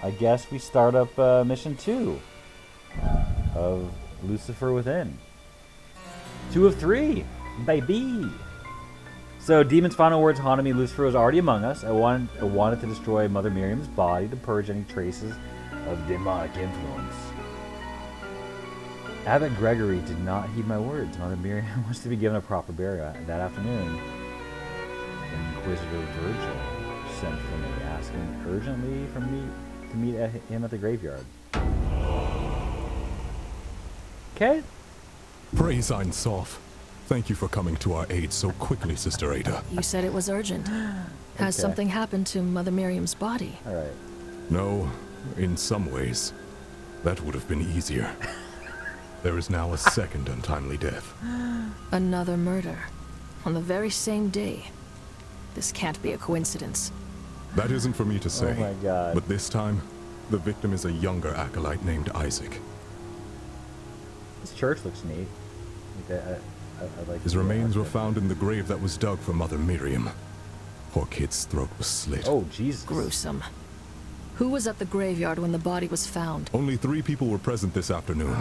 I guess we start up mission 2 of Lucifer Within. 2 of 3, baby. So, Demon's final words haunted me. Lucifer was already among us. I wanted to destroy Mother Miriam's body to purge any traces of demonic influence. Abbot Gregory did not heed my words. Mother Miriam was to be given a proper burial that afternoon. Inquisitor Virgil sent for me, asking urgently for me to meet him at the graveyard. Okay. Praise Ein Sof. Thank you for coming to our aid so quickly, Sister Ada. You said it was urgent. Has something happened to Mother Miriam's body? Alright. No, in some ways. That would have been easier. There is now a second untimely death. Another murder. On the very same day. This can't be a coincidence. That isn't for me to say. Oh my god. But this time, the victim is a younger acolyte named Isaac. This church looks neat. I like His remains were found in the grave that was dug for Mother Miriam. Poor kid's throat was slit. Oh, Jesus. Gruesome. Who was at the graveyard when the body was found? Only 3 people were present this afternoon.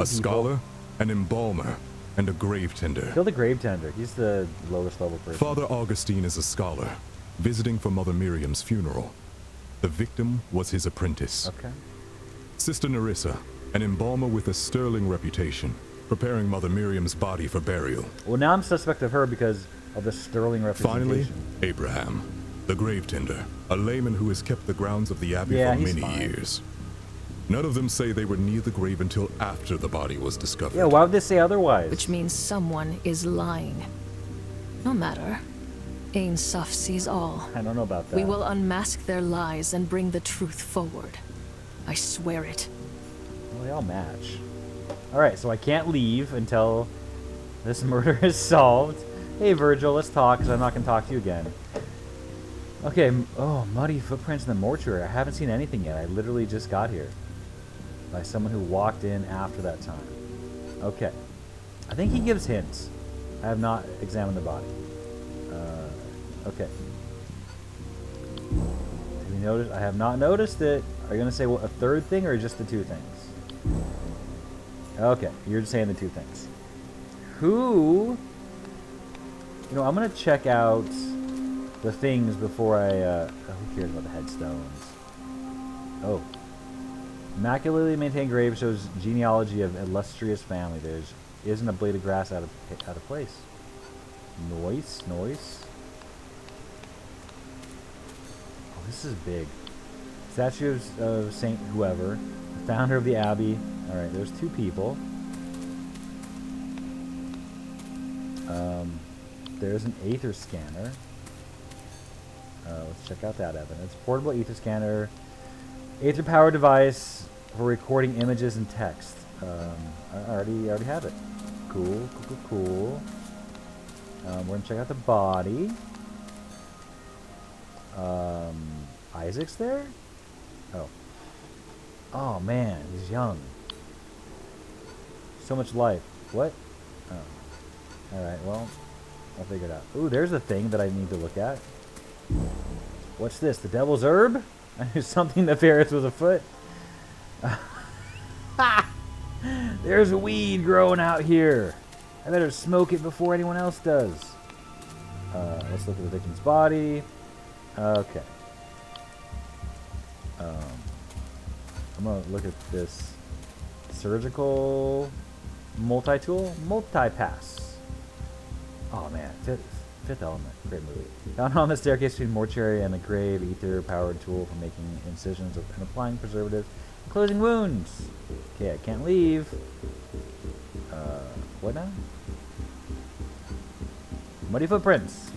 A scholar, an embalmer, and a grave tender. Kill the grave tender. He's the lowest level person. Father Augustine is a scholar, visiting for Mother Miriam's funeral. The victim was his apprentice. Okay. Sister Nerissa, an embalmer with a sterling reputation, preparing Mother Miriam's body for burial. Well, now I'm suspect of her because of the sterling representation. Finally, Abraham, the grave tender, a layman who has kept the grounds of the abbey for many years. None of them say they were near the grave until after the body was discovered. Yeah, why would they say otherwise? Which means someone is lying. No matter. Ein Sof sees all. I don't know about that. We will unmask their lies and bring the truth forward. I swear it. Well, they all match. Alright, so I can't leave until this murder is solved. Hey, Virgil, let's talk, because I'm not going to talk to you again. Okay, oh, muddy footprints in the mortuary. I haven't seen anything yet. I literally just got here. By someone who walked in after that time. Okay. I think he gives hints. I have not examined the body. Okay. Have you noticed? I have not noticed it. Are you going to say a third thing or just the 2 things? Okay, you're just saying the 2 things. Who... You know, I'm going to check out the things before I... who cares about the headstones? Oh. Immaculately maintained grave shows genealogy of illustrious family. There isn't a blade of grass out of place. Noise. Oh, this is big. Statue of Saint whoever, the founder of the abbey. All right, there's 2 people. There's an aether scanner. Let's check out that evidence. Portable aether scanner. Aether powered device for recording images and text. I already have it. Cool. We're gonna check out the body. Isaac's there? Oh. Oh man, he's young. So much life. What? Oh. Alright, well, I'll figure it out. Ooh, there's a thing that I need to look at. What's this? The devil's herb? I knew something nefarious was afoot. There's a weed growing out here. I better smoke it before anyone else does. Let's look at the victim's body. Okay. I'm going to look at this surgical multi-tool. Multi-pass. Oh, man. Fifth Element. Great movie. Found on the staircase between mortuary and the grave, ether-powered tool for making incisions and applying preservatives and closing wounds. Okay, I can't leave. What now? Muddy footprints.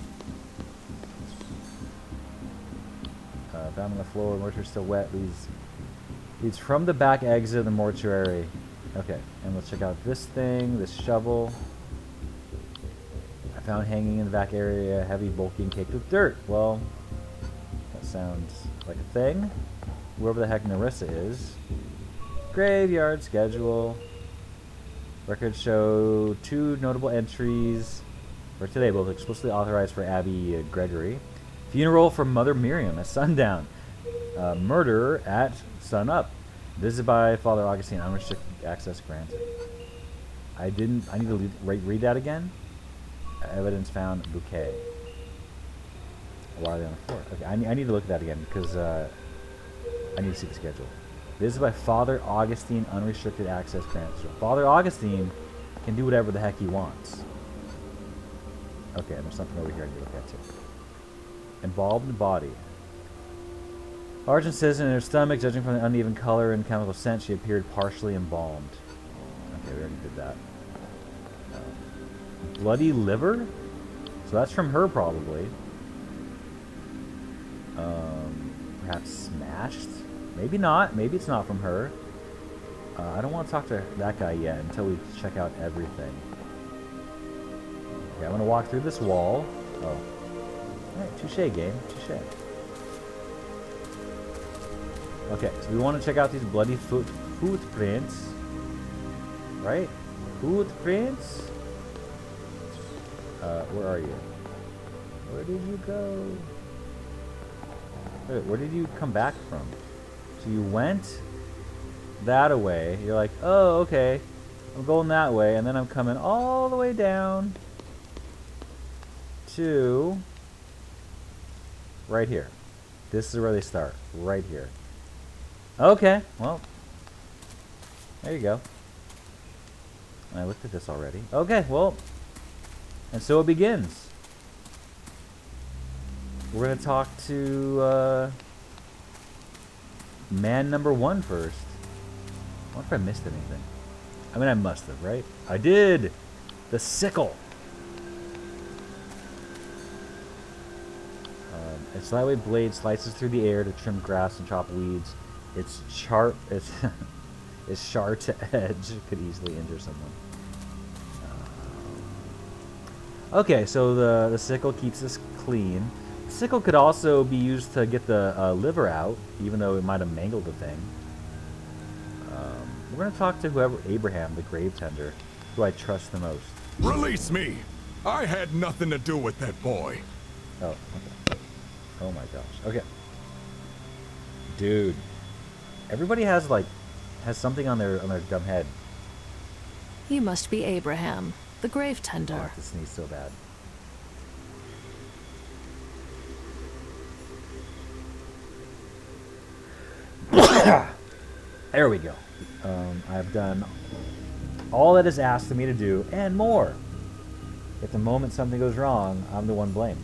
Found on the floor. Mortuary still wet. Leads from the back exit of the mortuary. Okay, and let's check out this thing. This shovel. I found hanging in the back area, heavy, bulky, and caked with dirt. Well, that sounds like a thing. Whoever the heck Nerissa is. Graveyard schedule. Records show 2 notable entries for today, both explicitly authorized for Abbey Gregory. Funeral for Mother Miriam at sundown. Murder at sunup. Visited by Father Augustine. Unrestricted access granted. I need to read that again. Evidence found. Bouquet. Why are they on the floor? Okay, I need to look at that again because I need to see the schedule. Visited by Father Augustine. Unrestricted access granted. So Father Augustine can do whatever the heck he wants. Okay, and there's something over here I need to look at too. Embalmed body. Argent says in her stomach, judging from the uneven color and chemical scent, she appeared partially embalmed. Okay, we already did that. Bloody liver? So that's from her, probably. Perhaps smashed? Maybe not. Maybe it's not from her. I don't want to talk to that guy yet until we check out everything. Okay, I'm going to walk through this wall. Oh. Alright, touche, game. Touche. Okay, so we want to check out these bloody footprints. Right? Footprints? Where are you? Where did you go? Wait, where did you come back from? So you went that away. You're like, oh, okay. I'm going that way, and then I'm coming all the way down to right here. This is where they start. Right here. Okay, well, there you go. I looked at this already. Okay, well, and so it begins. We're going to talk to man number 1 first. I wonder if I missed anything. I mean, I must have, right? I did! The sickle! Its lightweight blade slices through the air to trim grass and chop weeds. Its sharp edge could easily injure someone. Okay, so the sickle keeps us clean. The sickle could also be used to get the liver out, even though it might have mangled the thing. We're going to talk to Abraham, the grave tender, who I trust the most. Release me! I had nothing to do with that boy. Oh, okay. Oh my gosh. Okay. Dude. Everybody has something on their dumb head. You must be Abraham, the grave tender. Oh, I have to sneeze so bad. There we go. I've done all that is asked of me to do, and more. If the moment something goes wrong, I'm the one blamed.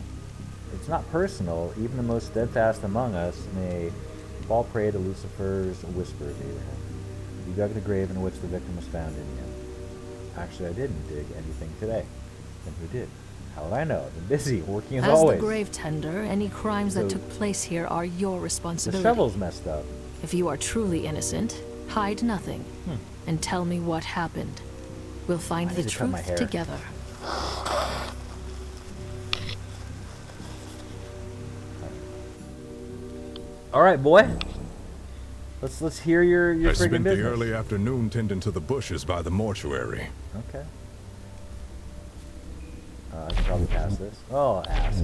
It's not personal. Even the most steadfast among us may fall prey to Lucifer's whispers, Abraham. You dug the grave in which the victim was found in you. Actually, I didn't dig anything today. Then who did? How would I know? I've been busy, working as always. As the grave tender, any crimes that took place here are your responsibility. The shovel's messed up. If you are truly innocent, hide nothing, and tell me what happened. We'll find the truth together. All right, boy. Let's hear your friggin' business. I spent the early afternoon tending to the bushes by the mortuary. Okay. I can probably pass this. Oh, ass.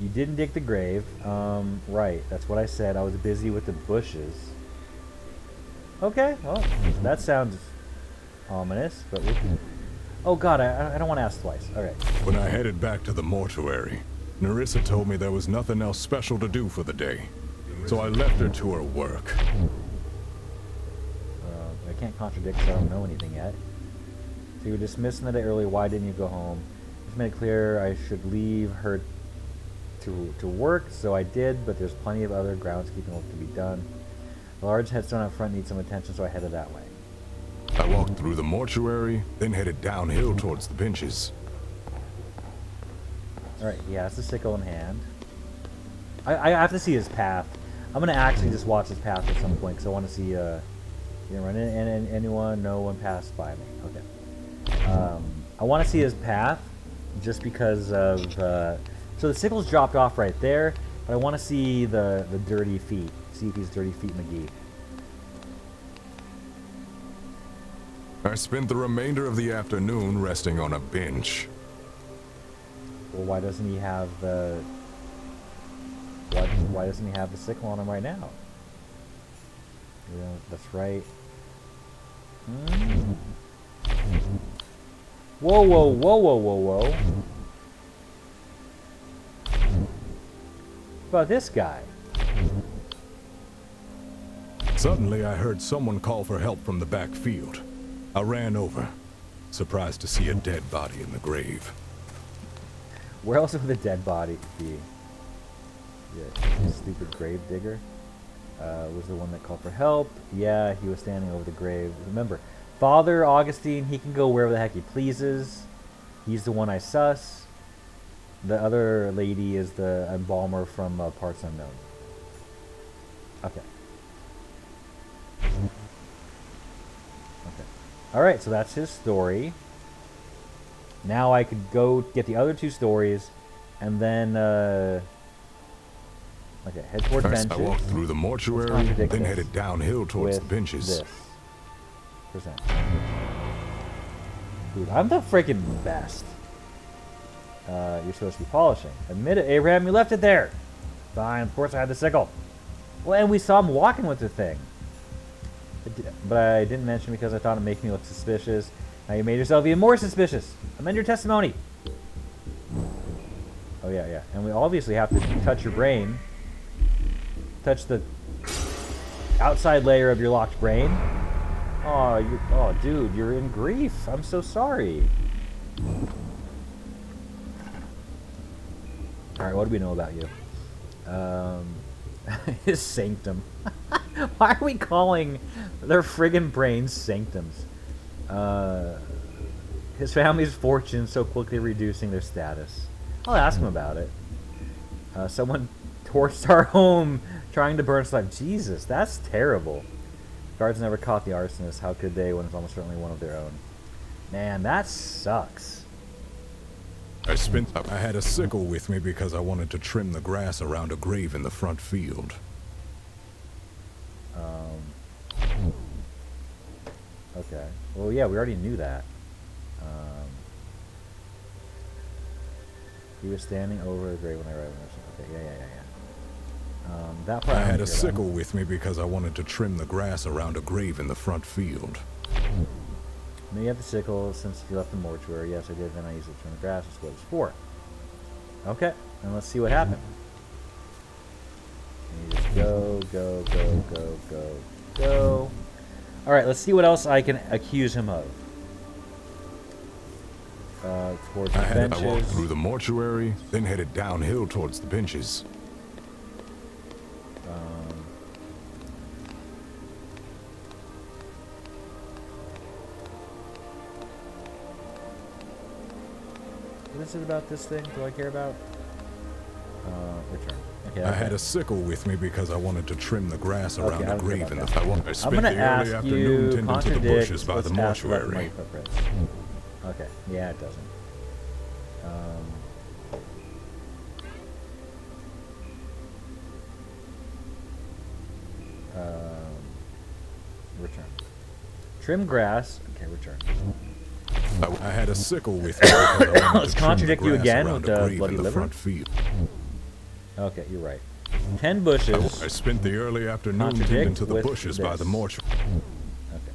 You didn't dig the grave. Right. That's what I said. I was busy with the bushes. Okay. Well, that sounds ominous, but we can... Oh, God, I don't want to ask twice. All right. When I headed back to the mortuary, Narissa told me there was nothing else special to do for the day. So I left her to her work. I can't contradict, so I don't know anything yet. So you were dismissing the day early. Why didn't you go home? Just made it clear I should leave her to work, so I did, but there's plenty of other groundskeeping work to be done. The large headstone up front needs some attention, so I headed that way. I walked through the mortuary, then headed downhill towards the benches. Alright, he has the sickle in hand. I have to see his path. I'm going to actually just watch his path at some point, because I want to see, you didn't run into anyone, no one passed by me. Okay. I want to see his path, just because of, so the sickle's dropped off right there, but I want to see the dirty feet. See if he's Dirty Feet McGee. I spent the remainder of the afternoon resting on a bench. Well, why doesn't he have the Why doesn't he have the sickle on him right now? Yeah, that's right. Whoa, whoa, whoa, whoa, whoa, whoa. What about this guy? Suddenly, I heard someone call for help from the back field. I ran over, surprised to see a dead body in the grave. Where else would the dead body be? Yeah, stupid grave digger. Was the one that called for help. Yeah, he was standing over the grave. Remember, Father Augustine, he can go wherever the heck he pleases. He's the one I suss. The other lady is the embalmer from Parts Unknown. Okay. Okay. Alright, so that's his story. Now I could go get the other two stories, and then, okay, head toward First, benches. I walked through the mortuary, then headed downhill towards the benches. This. Present. Dude, I'm the freaking best. You're supposed to be polishing. Admit it, Abraham, you left it there. Fine, of course I had the sickle. Well, and we saw him walking with the thing. But I didn't mention because I thought it'd make me look suspicious. Now you made yourself even more suspicious. Amend your testimony. Oh, yeah, yeah. And we obviously have to touch your brain. Touch the outside layer of your locked brain. Oh, dude, you're in grief. I'm so sorry. Alright, what do we know about you? His sanctum. Why are we calling their friggin' brains sanctums? His family's fortune so quickly reducing their status. I'll ask him about it. Someone torched our home trying to burn stuff. Jesus, that's terrible. Guards never caught the arsonist. How could they when it's almost certainly one of their own? Man, that sucks. I had a sickle with me because I wanted to trim the grass around a grave in the front field. Okay. Well, yeah, we already knew that. He was standing over a grave when I arrived. Okay, yeah. That part I had a sickle with me because I wanted to trim the grass around a grave in the front field. Now you have the sickle since you left the mortuary. Yes, I did. Then I used it to trim the grass. That's what it's for. Okay, and let's see what happened. And you just go. All right, let's see what else I can accuse him of. Towards the benches. I walked through the mortuary, then headed downhill towards the benches. What is it about this thing? Do I care about? Return. Okay, I had a sickle with me because I wanted to trim the grass around a grave in the. I spent I'm the gonna early ask afternoon you tending to the bushes by the mortuary. My footprints. Okay, yeah, it doesn't. Return. Trim grass. Okay, return. I had a sickle with me. Let's contradict you again with the bloody liver. Okay, you're right. 10 bushes. I spent the early afternoon tending to the bushes by the mortuary. Okay.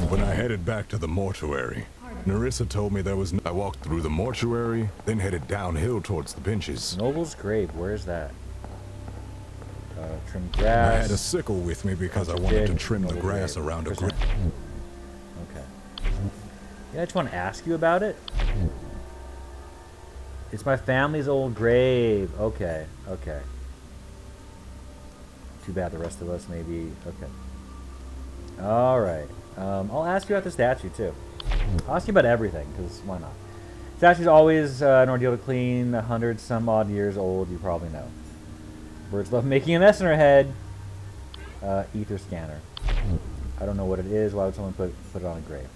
When I headed back to the mortuary, Narissa told me there was I walked through the mortuary, then headed downhill towards the benches. Noble's grave, where is that? Trim grass. I had a sickle with me because I wanted to trim the grass around a grave. Okay. Yeah, I just want to ask you about it. It's my family's old grave. Okay, okay. Too bad the rest of us maybe. Okay. Alright. I'll ask you about the statue, too. I'll ask you about everything, because why not? Statue's always an ordeal to clean. 100-some-odd years old, you probably know. Birds love making a mess in her head. Ether scanner. I don't know what it is. Why would someone put it on a grave?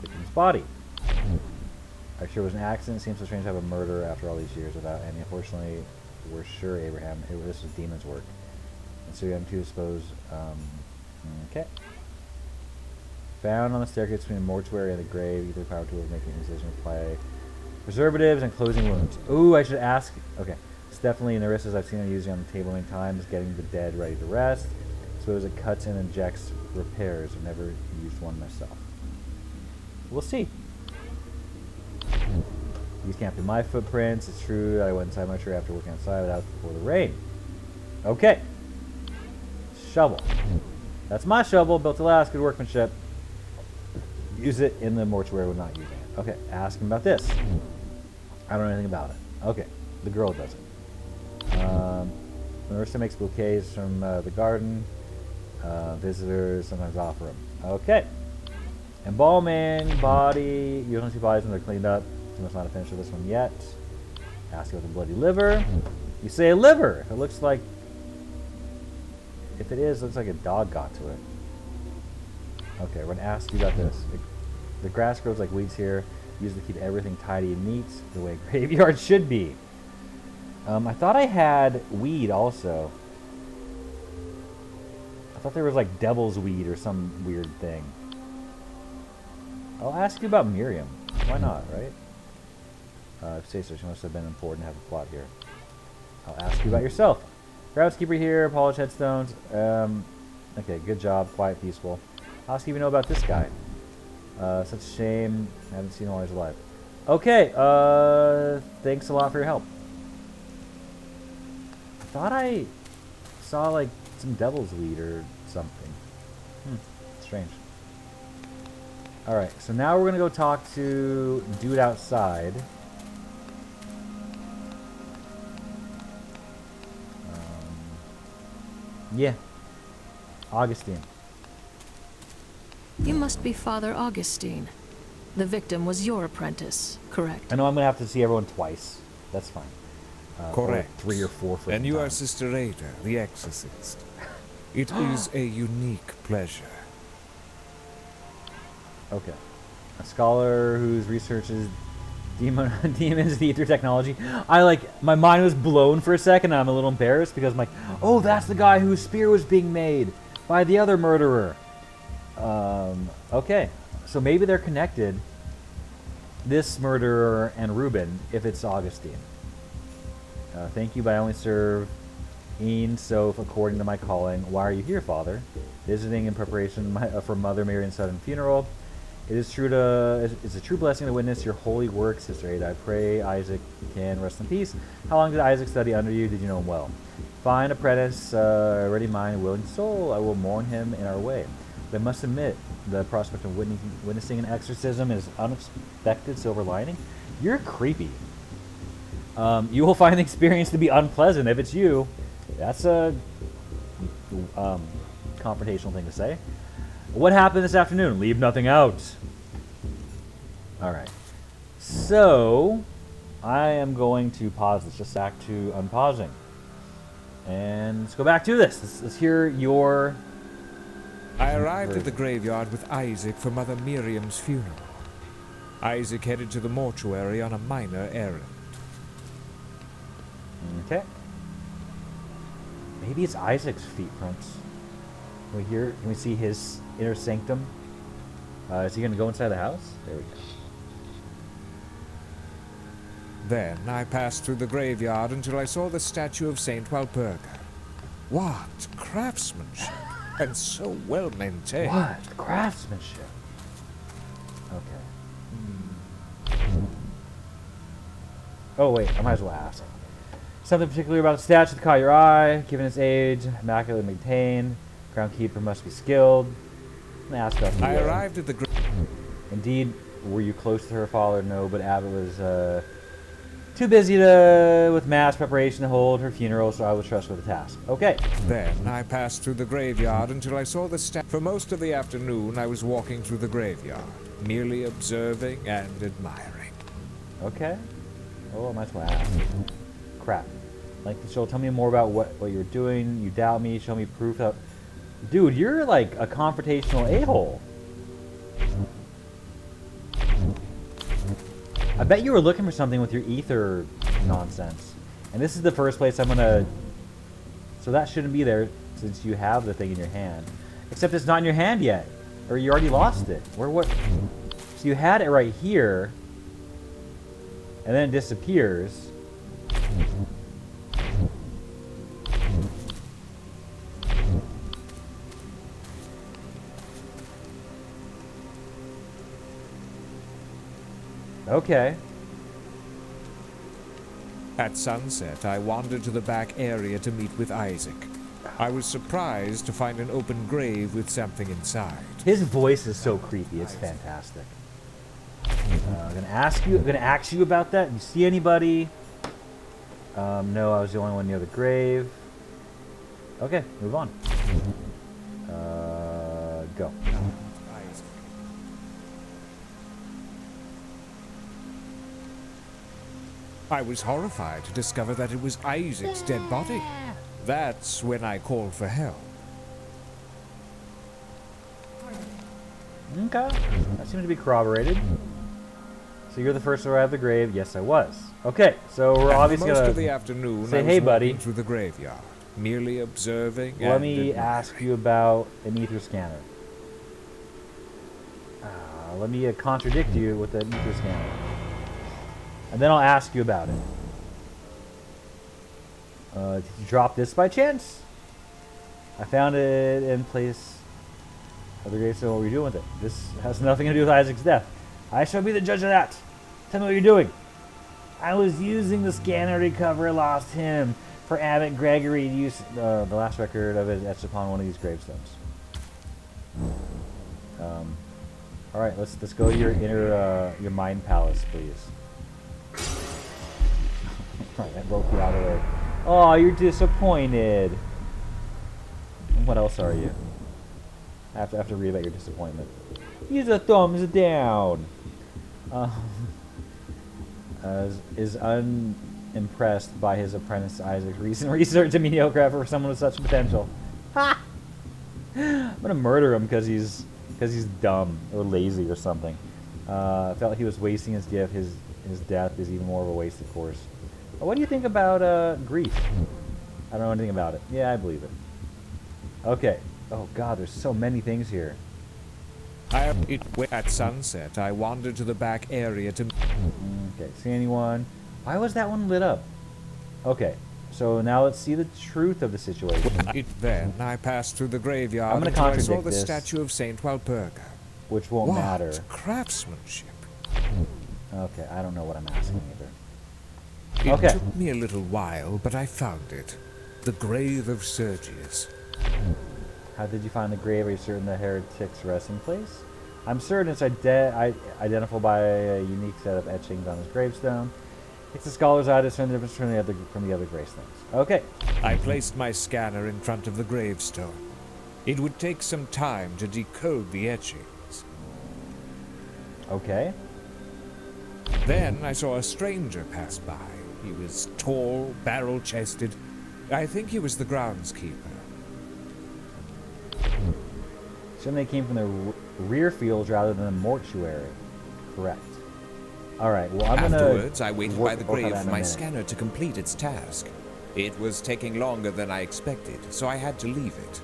Victim's body. I'm sure it was an accident. Seems so strange to have a murder after all these years without any. Unfortunately, we're sure, Abraham, this was demon's work. And so I'm too exposed. Okay. Found on the staircase between the mortuary and the grave. Either power tool making incision, apply preservatives and closing wounds. Ooh, I should ask. Okay. It's definitely Narissa's. I've seen her using on the table many times, getting the dead ready to rest. So it cuts and injects repairs. I've never used one myself. We'll see. These can't be my footprints. It's true. I went inside my tree after working outside without before the rain. Okay. Shovel. That's my shovel. Built to last. Good workmanship. Use it in the mortuary when not using it. Okay. Ask him about this. I don't know anything about it. Okay. The girl does it. Marissa makes bouquets from the garden. Visitors sometimes offer them. Okay. Embalming, body. You don't see bodies when they're cleaned up. You must not have finished with this one yet. Ask about the bloody liver. You say a liver. If it looks like... If it is, it looks like a dog got to it. Okay, we're going to ask you about this. The grass grows like weeds here. Used to keep everything tidy and neat, the way a graveyard should be. I thought I had weed also. I thought there was like devil's weed or some weird thing. I'll ask you about Miriam. Why not, right? Say so. She must have been important to have a plot here. I'll ask you about yourself. Groundskeeper here, polished headstones. Okay, good job. Quiet, peaceful. I'll ask you if you know about this guy. Such a shame. I haven't seen him while he's alive. Okay, thanks a lot for your help. I thought I saw like some devil's weed or something. Strange. Alright, so now we're going to go talk to dude outside. Yeah. Augustine. You must be Father Augustine. The victim was your apprentice, correct? I know I'm going to have to see everyone twice. That's fine. Correct. Or 3 or 4 for And you are Sister Ada, the exorcist. It is a unique pleasure. Okay. A scholar whose research is demons, the ether technology. My mind was blown for a second, and I'm a little embarrassed because I'm like, oh, that's the guy whose spear was being made by the other murderer. Okay. So maybe they're connected, this murderer and Reuben, if it's Augustine. Thank you, but I only serve Ian Soph according to my calling. Why are you here, Father? Visiting in preparation for Mother Marian's sudden funeral. It's a true blessing to witness your holy work, Sister Ada. I pray Isaac can rest in peace. How long did Isaac study under you? Did you know him well? Fine apprentice, ready mind, willing soul. I will mourn him in our way. But I must admit, the prospect of witnessing an exorcism is unexpected silver lining. You're creepy. You will find the experience to be unpleasant. If it's you, that's a confrontational thing to say. What happened this afternoon? Leave nothing out. Alright. So, I am going to pause this just back to unpausing. And let's go back to this. Let's hear your... I arrived at the graveyard with Isaac for Mother Miriam's funeral. Isaac headed to the mortuary on a minor errand. Okay. Maybe it's Isaac's feet prints. Can we see his inner sanctum? Is he going to go inside the house? There we go. Then I passed through the graveyard until I saw the statue of Saint Walpurga. What craftsmanship! And so well maintained. What craftsmanship? Okay. Oh wait, I might as well ask. Something particular about the statue that caught your eye, given its age, immaculately maintained. Groundkeeper must be skilled. I'm gonna ask about I arrived at the Indeed, were you close to her father? No, but Abbott was too busy with mass preparation to hold her funeral, so I was trusted with the task. Okay. Then I passed through the graveyard until I saw the statue. For most of the afternoon, I was walking through the graveyard, merely observing and admiring. Okay. Oh, I might as well ask. Crap. Like, so tell me more about what you're doing. You doubt me. Show me proof of... Dude, you're like a confrontational a-hole. I bet you were looking for something with your ether nonsense. And this is the first place I'm gonna... So that shouldn't be there since you have the thing in your hand. Except it's not in your hand yet. Or you already lost it. Or what? So you had it right here. And then it disappears. Okay. At sunset, I wandered to the back area to meet with Isaac. I was surprised to find an open grave with something inside. His voice is so creepy. It's fantastic. I'm gonna ask you about that. You see anybody? No, I was the only one near the grave. Okay, move on. Go. I was horrified to discover that it was Isaac's dead body. That's when I called for help. Okay, that seems to be corroborated. So you're the first to arrive at the grave. Yes, I was. Okay, so we're obviously most gonna of the afternoon, say, I was hey, walking buddy. through the graveyard, merely observing. Let and me admiring. ask you about an ether scanner. Let me contradict you with an ether scanner. And then I'll ask you about it. Did you drop this by chance? I found it in place of the grave, so what were you doing with it? This has nothing to do with Isaac's death. I shall be the judge of that. Tell me what you're doing. I was using the scanner to recover lost him for Abbot Gregory to use the last record of it etched upon one of these gravestones. All right, let's go to your inner your mind palace, please. All right, I broke you out of there. Oh, you're disappointed. What else are you? I have to read about your disappointment. Use a thumbs down. Is unimpressed by his apprentice Isaac's recent research and mediocre effort for someone with such potential. Ha! I'm gonna murder him because he's dumb or lazy or something. Felt like he was wasting his gift. His death is even more of a waste, of course. What do you think about grief? I don't know anything about it. Yeah, I believe it. Okay. Oh God, there's so many things here. At sunset, I wandered to the back area to... Okay, see anyone? Why was that one lit up? Okay, so now let's see the truth of the situation. Then I passed through the graveyard I'm gonna until I saw contradict the this. statue of Saint Walpurga. Which won't What matter. craftsmanship! Okay, I don't know what I'm asking either. It Okay. took me a little while, but I found it. The grave of Sergius. How did you find the grave? Are you certain the heretic's resting place? I'm certain it's identifiable by a unique set of etchings on his gravestone. It's the scholar's eye to discern the difference from the other gravestones. Okay. I placed my scanner in front of the gravestone. It would take some time to decode the etchings. Okay. Then I saw a stranger pass by. He was tall, barrel-chested. I think he was the groundskeeper. Shouldn't they came from the rear fields rather than the mortuary? Correct. All right. Well, I'm gonna. Afterwards, I waited by the work on grave that for in a my minute. scanner to complete its task. It was taking longer than I expected, so I had to leave it.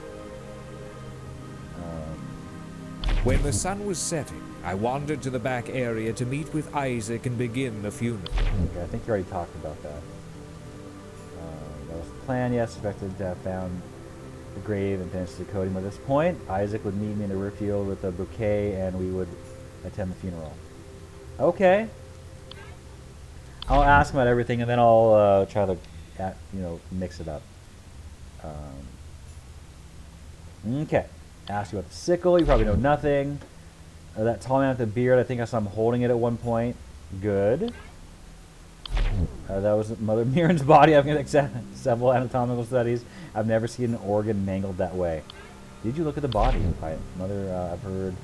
When the sun was setting, I wandered to the back area to meet with Isaac and begin the funeral. Okay, I think you already talked about that. That was the plan. Yes, expected to have found the grave and finished decoding. By this point, Isaac would meet me in the rear field with a bouquet, and we would attend the funeral. Okay. I'll ask him about everything, and then I'll try to, mix it up. Okay. Ask you about the sickle. You probably know nothing. That tall man with the beard. I think I saw him holding it at one point. Good. That was Mother Mirren's body. I've got several anatomical studies. I've never seen an organ mangled that way. Did you look at the body? Mother, I've heard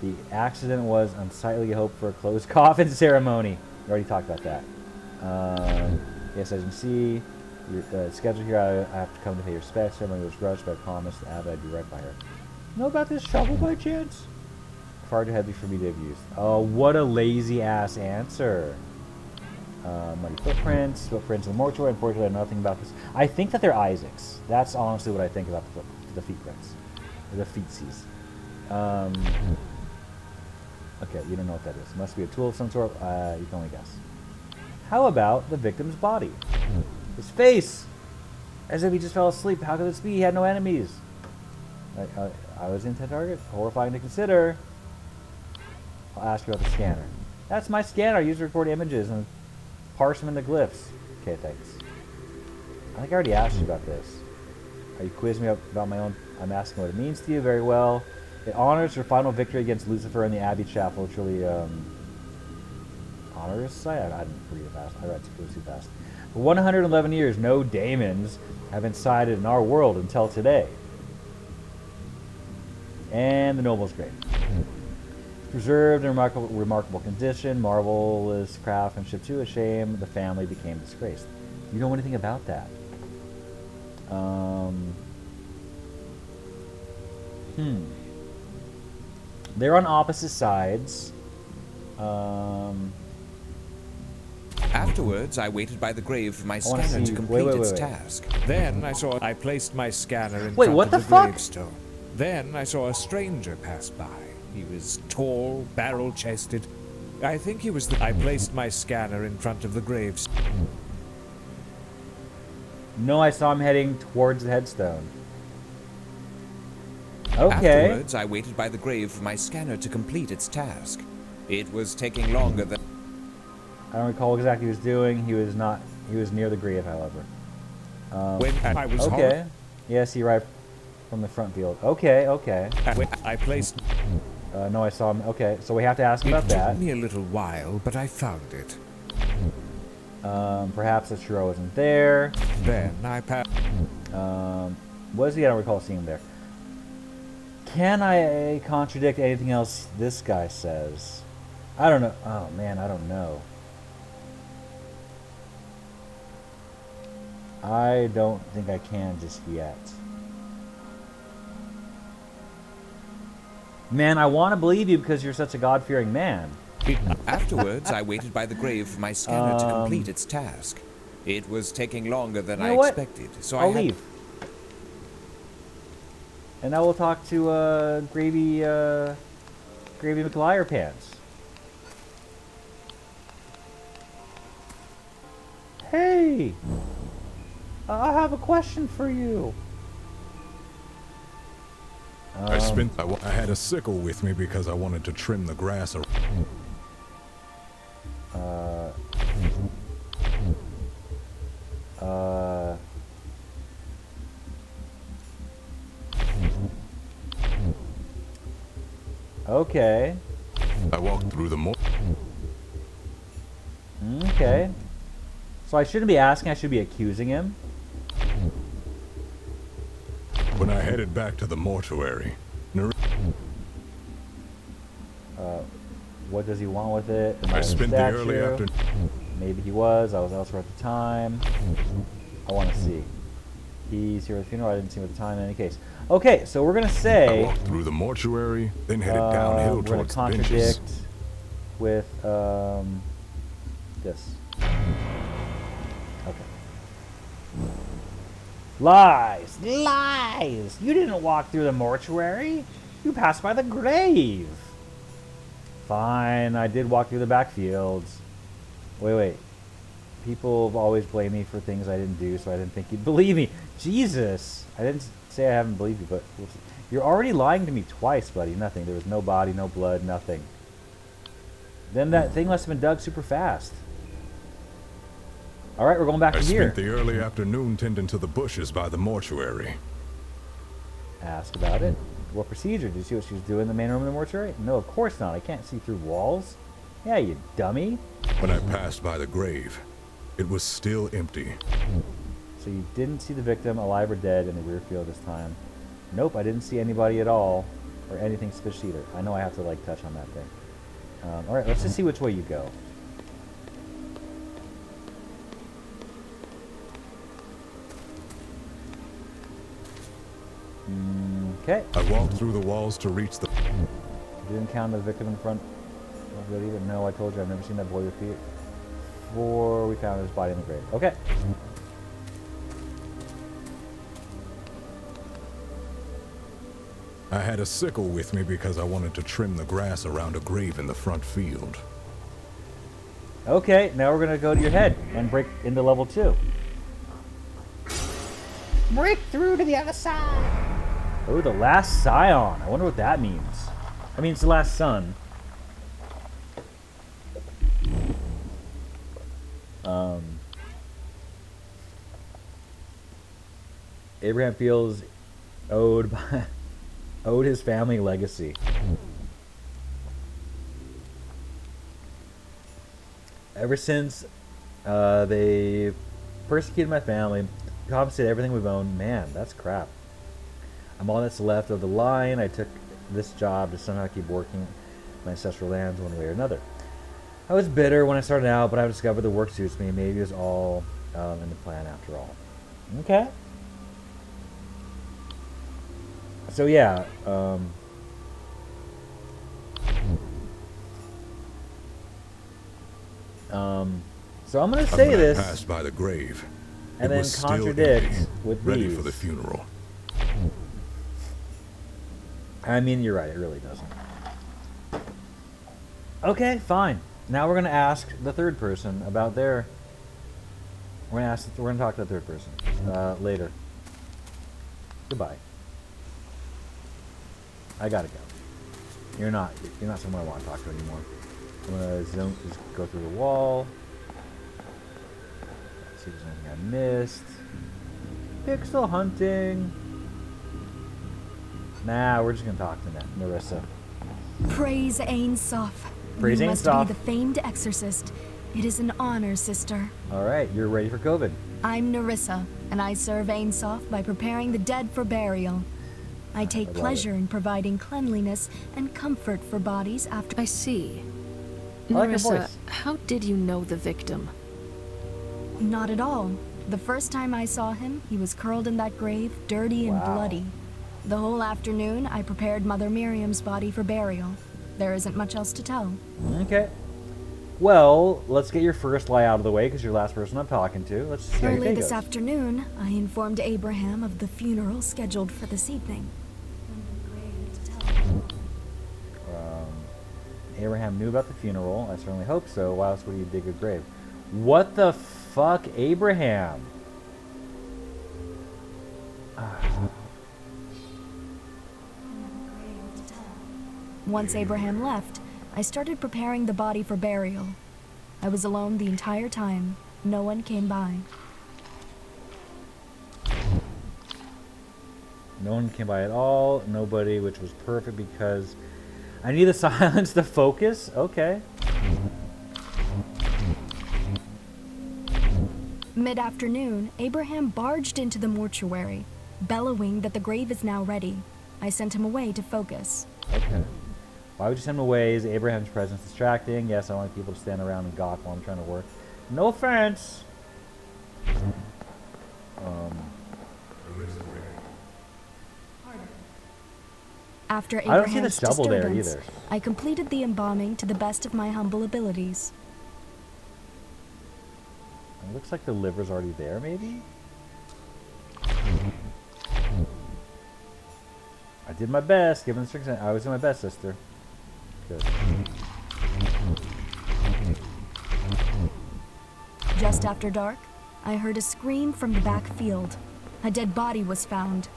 the accident was unsightly. Hope for a closed coffin ceremony. We already talked about that. Yes, as you can see, your schedule here. I have to come to pay respects. Ceremony was rushed, but I promised the abbot I'd be right by her. Know about this shovel by chance? Far too heavy for me to have used. Oh, what a lazy ass answer. Muddy footprints in the mortuary. Unfortunately, I know nothing about this. I think that they're Isaac's. That's honestly what I think about the feet prints. The feetsies. Okay, you don't know what that is. Must be a tool of some sort. You can only guess. How about the victim's body? His face! As if he just fell asleep. How could this be? He had no enemies. I was into target. Horrifying to consider. I'll ask you about the scanner. That's my scanner. I use to record images and parse them into glyphs. Okay, thanks. I think I already asked you about this. Are you quizzing me about my own? I'm asking what it means to you. Very well. It honors your final victory against Lucifer in the Abbey Chapel. Truly, honors? I didn't read it fast. I read it too fast. For 111 years, no daemons have been sighted in our world until today. And the noble's grave. Preserved in remarkable condition, marvelous craftsmanship to a shame, the family became disgraced. You know anything about that? They're on opposite sides. Afterwards, I waited by the grave for my scanner to complete its task. Then I placed my scanner in Wait, front what of the the fuck? gravestone. Then I saw a stranger pass by. He was tall, barrel-chested. I think he was the... I placed my scanner in front of the gravestone. No, I saw him heading towards the headstone. Okay. Afterwards, I waited by the grave for my scanner to complete its task. It was taking longer than... I don't recall exactly what he was doing. He was not. He was near the grave, however. When I was okay. Yeah, see right from the front field. Okay, okay. I placed... No, I saw him. Okay, so we have to ask him about that. It took me a little while, but I found it. Perhaps the Shiro wasn't there. Then I passed... Was he? I don't recall seeing him there. Can I contradict anything else this guy says? I don't know. Oh, man, I don't know. I don't think I can just yet. Man, I want to believe you because you're such a God-fearing man. Afterwards, I waited by the grave for my scanner to complete its task. It was taking longer than I expected, so I'll leave. And I will talk to Gravy McLiar Pants. Hey, I have a question for you. I had a sickle with me because I wanted to trim the grass. Okay. I walked through the Okay. So I shouldn't be asking, I should be accusing him. When I headed back to the mortuary, What does he want with it? I spent the early afternoon. Maybe he was. I was elsewhere at the time. I want to see. He's here at the funeral. I didn't see him at the time in any case. Okay, so we're going to say... I walked through the mortuary, then headed downhill towards the benches. We're going to contradict with this. Okay. Lies! Lies! You didn't walk through the mortuary. You passed by the grave. Fine, I did walk through the backfields. Wait. People always blame me for things I didn't do, so I didn't think you'd believe me. Jesus! I didn't say I haven't believed you, but you're already lying to me twice, buddy. Nothing. There was no body, no blood, nothing. Then that thing must have been dug super fast. Alright, we're going back to here. I spent the early afternoon tending to the bushes by the mortuary. Ask about it. What procedure? Did you see what she was doing in the main room of the mortuary? No, of course not. I can't see through walls. Yeah, you dummy. When I passed by the grave, it was still empty. So you didn't see the victim, alive or dead, in the rear field this time. Nope, I didn't see anybody at all, or anything suspicious either. I know I have to, like, touch on that thing. Alright, let's just see which way you go. Okay. I walked through the walls to reach the... You didn't count the victim in front of it either? No, I told you I've never seen that boy with feet before we found his body in the grave. Okay. I had a sickle with me because I wanted to trim the grass around a grave in the front field. Okay, now we're going to go to your head and break into level 2. Break through to the other side. Oh, the last scion. I wonder what that means. I mean, it's the last son. Abraham feels owed his family legacy. Ever since they persecuted my family, confiscated everything we've owned. Man, that's crap. I'm all that's left of the line. I took this job to somehow keep working my ancestral lands one way or another. I was bitter when I started out, but I've discovered the work suits me. Maybe it was all in the plan after all. Okay. So yeah, so I'm gonna say this, passed by the grave, and it then was still contradict empty, with ready these. for the funeral. I mean, you're right. It really doesn't. Okay, fine. Now we're gonna ask the third person about their. We're gonna talk to the third person later. Goodbye. I gotta go. You're not someone I want to talk to anymore. I'm gonna just go through the wall. See if there's anything I missed. Pixel hunting. Nah, we're just gonna talk to Narissa. Praise Ain Soph. Praise You Ain must Soph. be the famed exorcist. It is an honor, sister. All right, you're ready for COVID. I'm Narissa, and I serve Ain Soph by preparing the dead for burial. I take love pleasure in providing cleanliness and comfort for bodies after. I see. I like your Narissa, voice. how did you know the victim? Not at all. The first time I saw him, he was curled in that grave, dirty and Wow. bloody. The whole afternoon, I prepared Mother Miriam's body for burial. There isn't much else to tell. Okay. Well, let's get your first lie out of the way because you're the last person I'm talking to. Let's see how your Early day this goes. afternoon, I informed Abraham of the funeral scheduled for this evening. Abraham knew about the funeral. I certainly hope so. Why else would he dig a grave? What the fuck, Abraham? Once Abraham left, I started preparing the body for burial. I was alone the entire time. No one came by. No one came by at all. Nobody, which was perfect because I need the silence to focus. Okay. Mid-afternoon, Abraham barged into the mortuary, bellowing that the grave is now ready. I sent him away to focus. Okay. Why would you send him away? Is Abraham's presence distracting? Yes, I want people to stand around and gawk while I'm trying to work. No offense. After I don't see the Abraham's shovel there disturbance, either. I completed the embalming to the best of my humble abilities. It looks like the liver's already there, maybe? I did my best, given the circumstances. I was doing my best, sister. Good. Just after dark, I heard a scream from the back field. A dead body was found.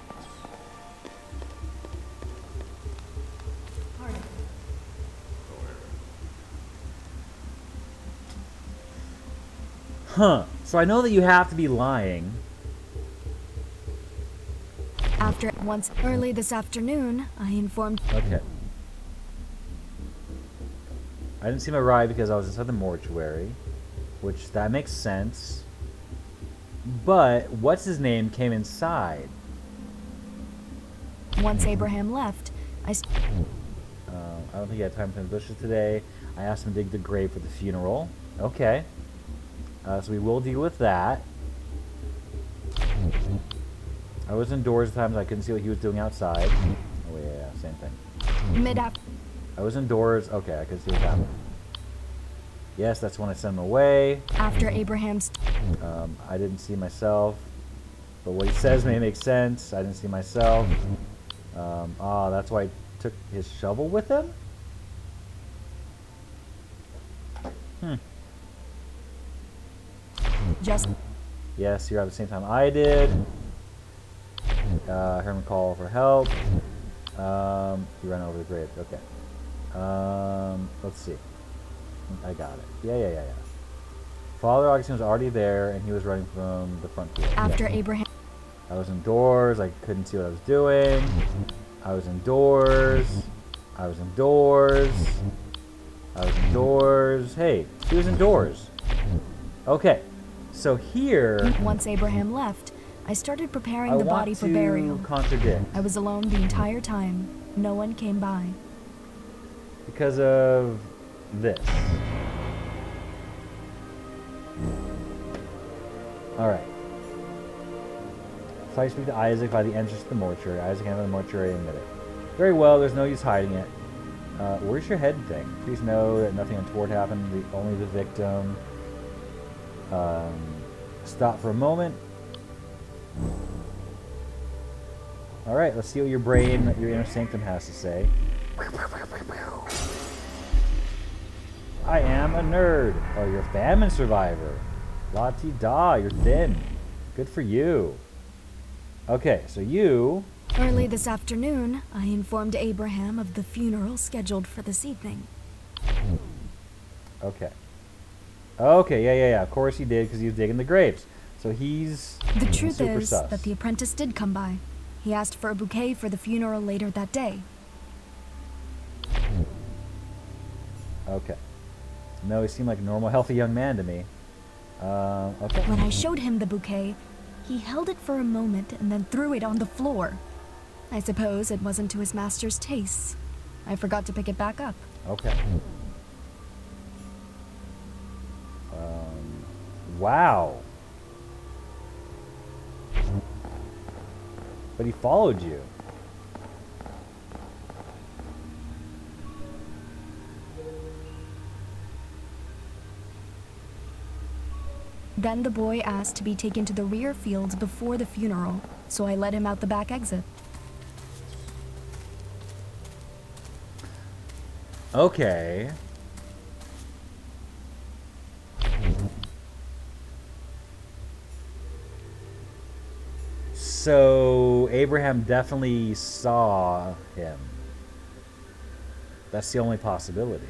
Huh. So I know that you have to be lying. After once early this afternoon, I informed Okay. I didn't see him arrive because I was inside the mortuary, which that makes sense. But what's his name came inside? once Abraham left, I don't think he had time to tend the bushes today. I asked him to dig the grave for the funeral. Okay. So we will deal with that. I was indoors at times. I couldn't see what he was doing outside. Oh yeah, same thing. mid-after. I was indoors. Okay, I could see what happened. Yes, that's when I sent him away. After Abraham's I didn't see myself, but what he says may make sense. I didn't see myself. That's why he took his shovel with him? just Yes, you're at the same time I did. Heard him call for help. He ran over the grave. Okay. Let's see. I got it. Yeah. Father Augustine was already there, and he was running from the front door. after Yeah. Abraham I was indoors. I couldn't see what I was doing. I was indoors. I was indoors. I was indoors. Hey, he was indoors. Okay, so here... Once Abraham left, I started preparing the body for burial. Contradict. I was alone the entire time. No one came by. Because of this. Alright. So I speak to Isaac by the entrance to the mortuary. Isaac entered the mortuary and admitted. Very well, there's no use hiding it. Where's your head thing? Please know that nothing untoward happened, only the victim. Stop for a moment. Alright, let's see what your brain, your inner sanctum has to say. I am a nerd. Oh, you're a famine survivor. La-ti-da, you're thin. Good for you. Okay, so you... Early this afternoon, I informed Abraham of the funeral scheduled for this evening. Okay. Okay, yeah. Of course he did, because he was digging the graves. So he's The truth super is sus. that the apprentice did come by. He asked for a bouquet for the funeral later that day. Okay. No, he seemed like a normal, healthy young man to me. Okay. When I showed him the bouquet, he held it for a moment and then threw it on the floor. I suppose it wasn't to his master's tastes. I forgot to pick it back up. Okay. Wow. But he followed you. Then the boy asked to be taken to the rear fields before the funeral, so I led him out the back exit. Okay. So Abraham definitely saw him. That's the only possibility.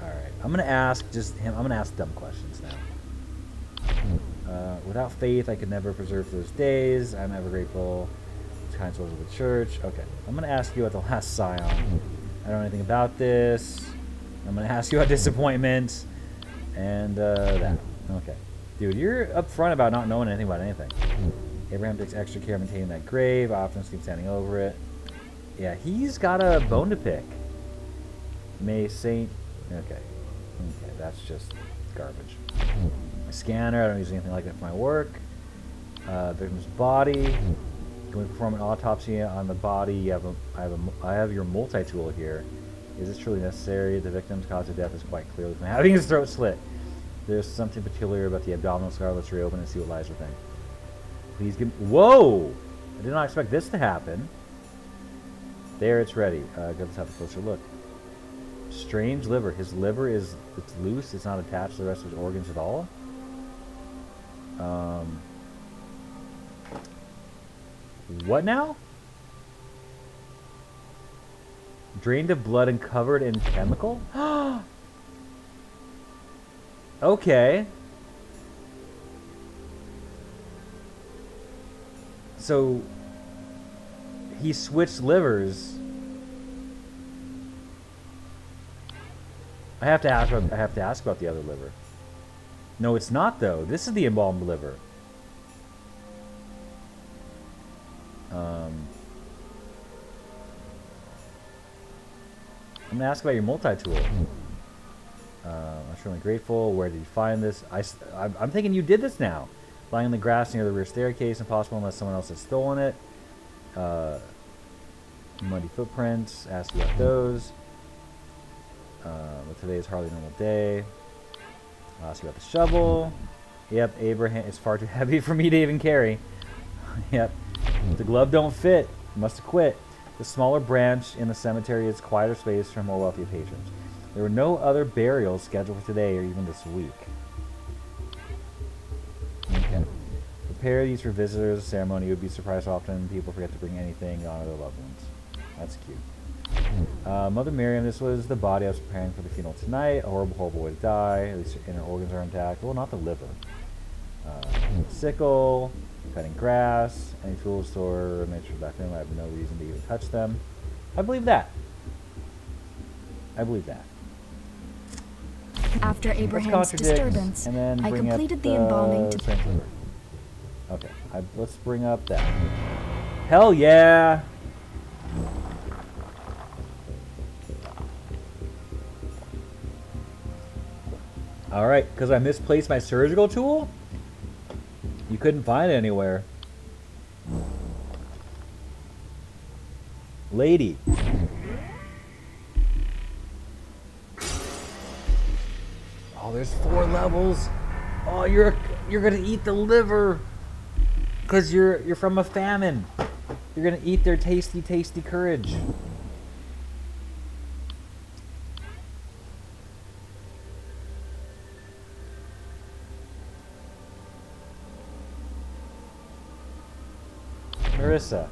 Alright. I'm gonna ask just him. I'm gonna ask dumb questions now. Without faith, I could never preserve those days. I'm ever grateful to kind souls of the church. Okay. I'm gonna ask you about the last scion. I don't know anything about this. I'm gonna ask you about disappointment. And that. Okay. Dude, you're upfront about not knowing anything about anything. Abraham takes extra care of maintaining that grave. I often keep standing over it. Yeah, he's got a bone to pick. May Saint. Okay. Okay, that's just garbage. My scanner. I don't use anything like that for my work. Victim's body. Can we perform an autopsy on the body? I have your multi-tool here. Is this truly necessary? The victim's cause of death is quite clearly from having his throat slit. There's something peculiar about the abdominal scar. Let's reopen and see what lies within. Please give me... Whoa! I did not expect this to happen. There, it's ready. Let's have a closer look. Strange liver. His liver is... It's loose. It's not attached to the rest of his organs at all. What now? Drained of blood and covered in chemical? Okay. So he switched livers. I have to ask about the other liver. No, it's not though. This is the embalmed liver. I'm gonna ask about your multi-tool. I'm extremely grateful. Where did you find this? I'm thinking you did this now. Lying in the grass near the rear staircase. Impossible unless someone else has stolen it. Muddy footprints. Ask you about those. But today is hardly a normal day. I'll ask you about the shovel. Yep, Abraham is far too heavy for me to even carry. Yep. The glove don't fit. Must have quit. The smaller branch in the cemetery is quieter space for more wealthy patrons. There were no other burials scheduled for today or even this week. Okay. Prepare these for visitors. The ceremony would be surprised often. People forget to bring anything to honor their loved ones. That's cute. Mother Miriam, this was the body I was preparing for the funeral tonight. A horrible, horrible way to die. At least her inner organs are intact. Well, not the liver. Sickle. Cutting grass. Any tools store miniatures back then. I have no reason to even touch them. I believe that. I believe that. After Abraham's disturbance, and then I bring completed up the embalming to... Okay, let's bring up that. Hell yeah! Alright, because I misplaced my surgical tool? You couldn't find it anywhere. Lady. Oh, there's 4 levels. Oh, you're gonna eat the liver. Cause you're from a famine. You're gonna eat their tasty, tasty courage. Marissa.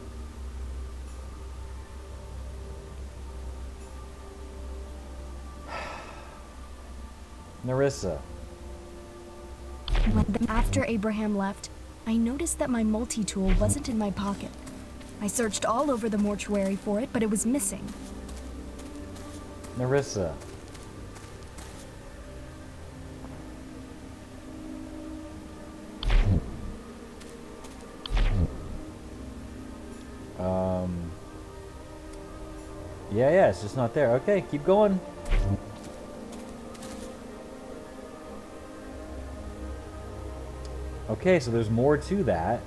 Narissa. After Abraham left, I noticed that my multi-tool wasn't in my pocket. I searched all over the mortuary for it, but it was missing. Narissa. Yeah, it's just not there. Okay, keep going. Okay, so there's more to that.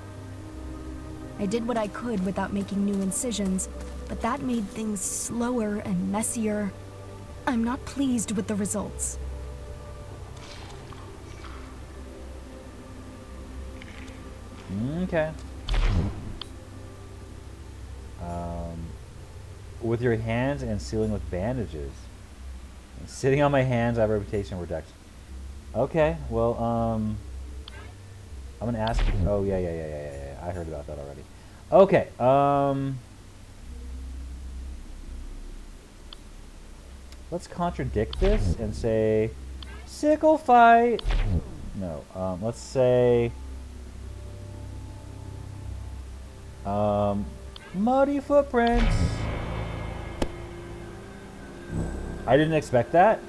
I did what I could without making new incisions, but that made things slower and messier. I'm not pleased with the results. Okay. With your hands and sealing with bandages. Sitting on my hands, I have a reputation of protection. Okay, well, I'm gonna ask you. Oh, yeah. I heard about that already. Okay, let's contradict this and say, sickle fight. No, let's say, muddy footprints. I didn't expect that.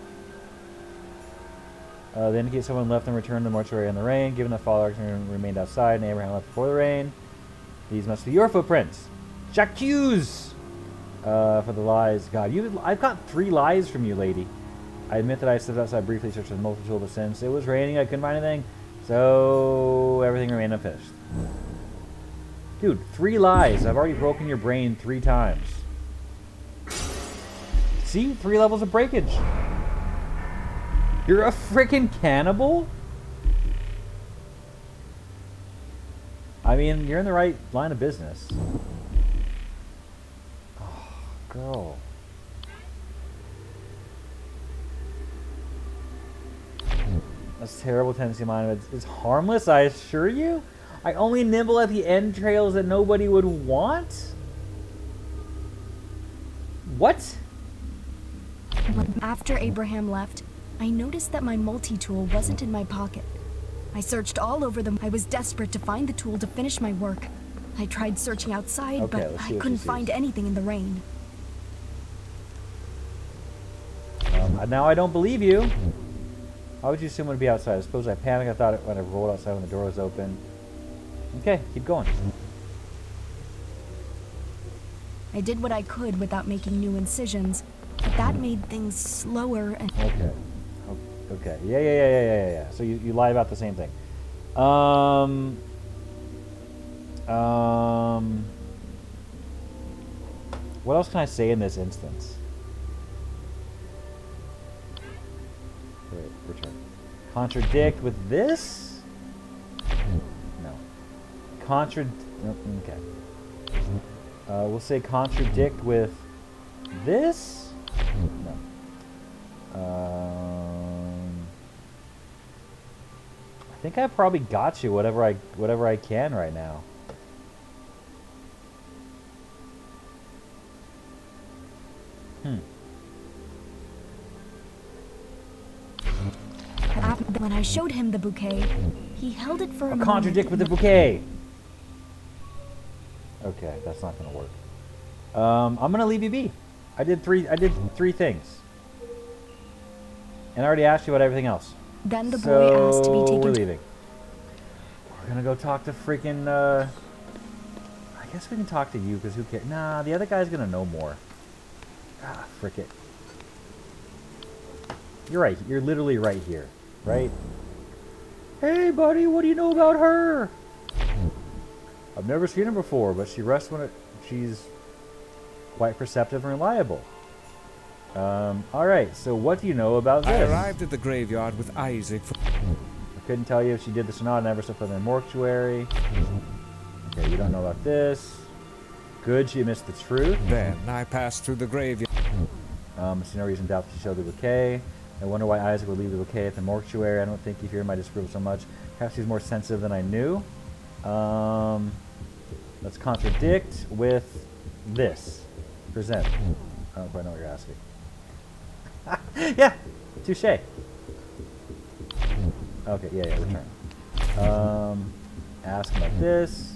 They indicate someone left and returned to the mortuary in the rain. Given that Father remained outside and Abraham left before the rain, these must be your footprints. J'accuse! For the lies. God, I've got 3 lies from you, lady. I admit that I stepped outside briefly, searched the multitude of sins. It was raining, I couldn't find anything, so everything remained unfinished. Dude, 3 lies. I've already broken your brain 3 times. See? 3 levels of breakage. You're a freaking cannibal? I mean, you're in the right line of business. Oh, girl. That's terrible tendency of mine. It's harmless, I assure you. I only nibble at the entrails that nobody would want? What? After Abraham left, I noticed that my multi-tool wasn't in my pocket. I searched all over them. I was desperate to find the tool to finish my work. I tried searching outside, but I couldn't find anything in the rain. Now I don't believe you. How would you assume it would be outside? I suppose I panicked. I thought it when I rolled outside when the door was open. Okay, keep going. I did what I could without making new incisions, but that made things slower and... Okay. Okay. Yeah. So you lie about the same thing. What else can I say in this instance? Wait, return. Contradict with this? No. Okay. We'll say contradict with this? No. I think I probably got you whatever I can right now. When I showed him the bouquet, he held it for a moment. Contradict with the bouquet. Okay, that's not gonna work. I'm gonna leave you be. I did three things. And I already asked you about everything else. Then the boy asked to be taken. We're leaving. We're gonna go talk to freaking. I guess we can talk to you because who cares? Nah, the other guy's gonna know more. Ah, frick it. You're right. You're literally right here, right? Hey, buddy, what do you know about her? I've never seen her before, but she rests when she's quite perceptive and reliable. Alright, so what do you know about this? I arrived at the graveyard with Isaac. I couldn't tell you if she did this or not. I never stepped in the mortuary. Okay, you don't know about this. Good, she admits the truth. Then I passed through the graveyard. I see no reason to doubt that she showed the bouquet. I wonder why Isaac would leave the bouquet at the mortuary. I don't think you hear my disapproval so much. Perhaps he's more sensitive than I knew. Let's contradict with this. Present. I don't quite know what you're asking. Yeah, touche. Okay, yeah, return. Ask about this.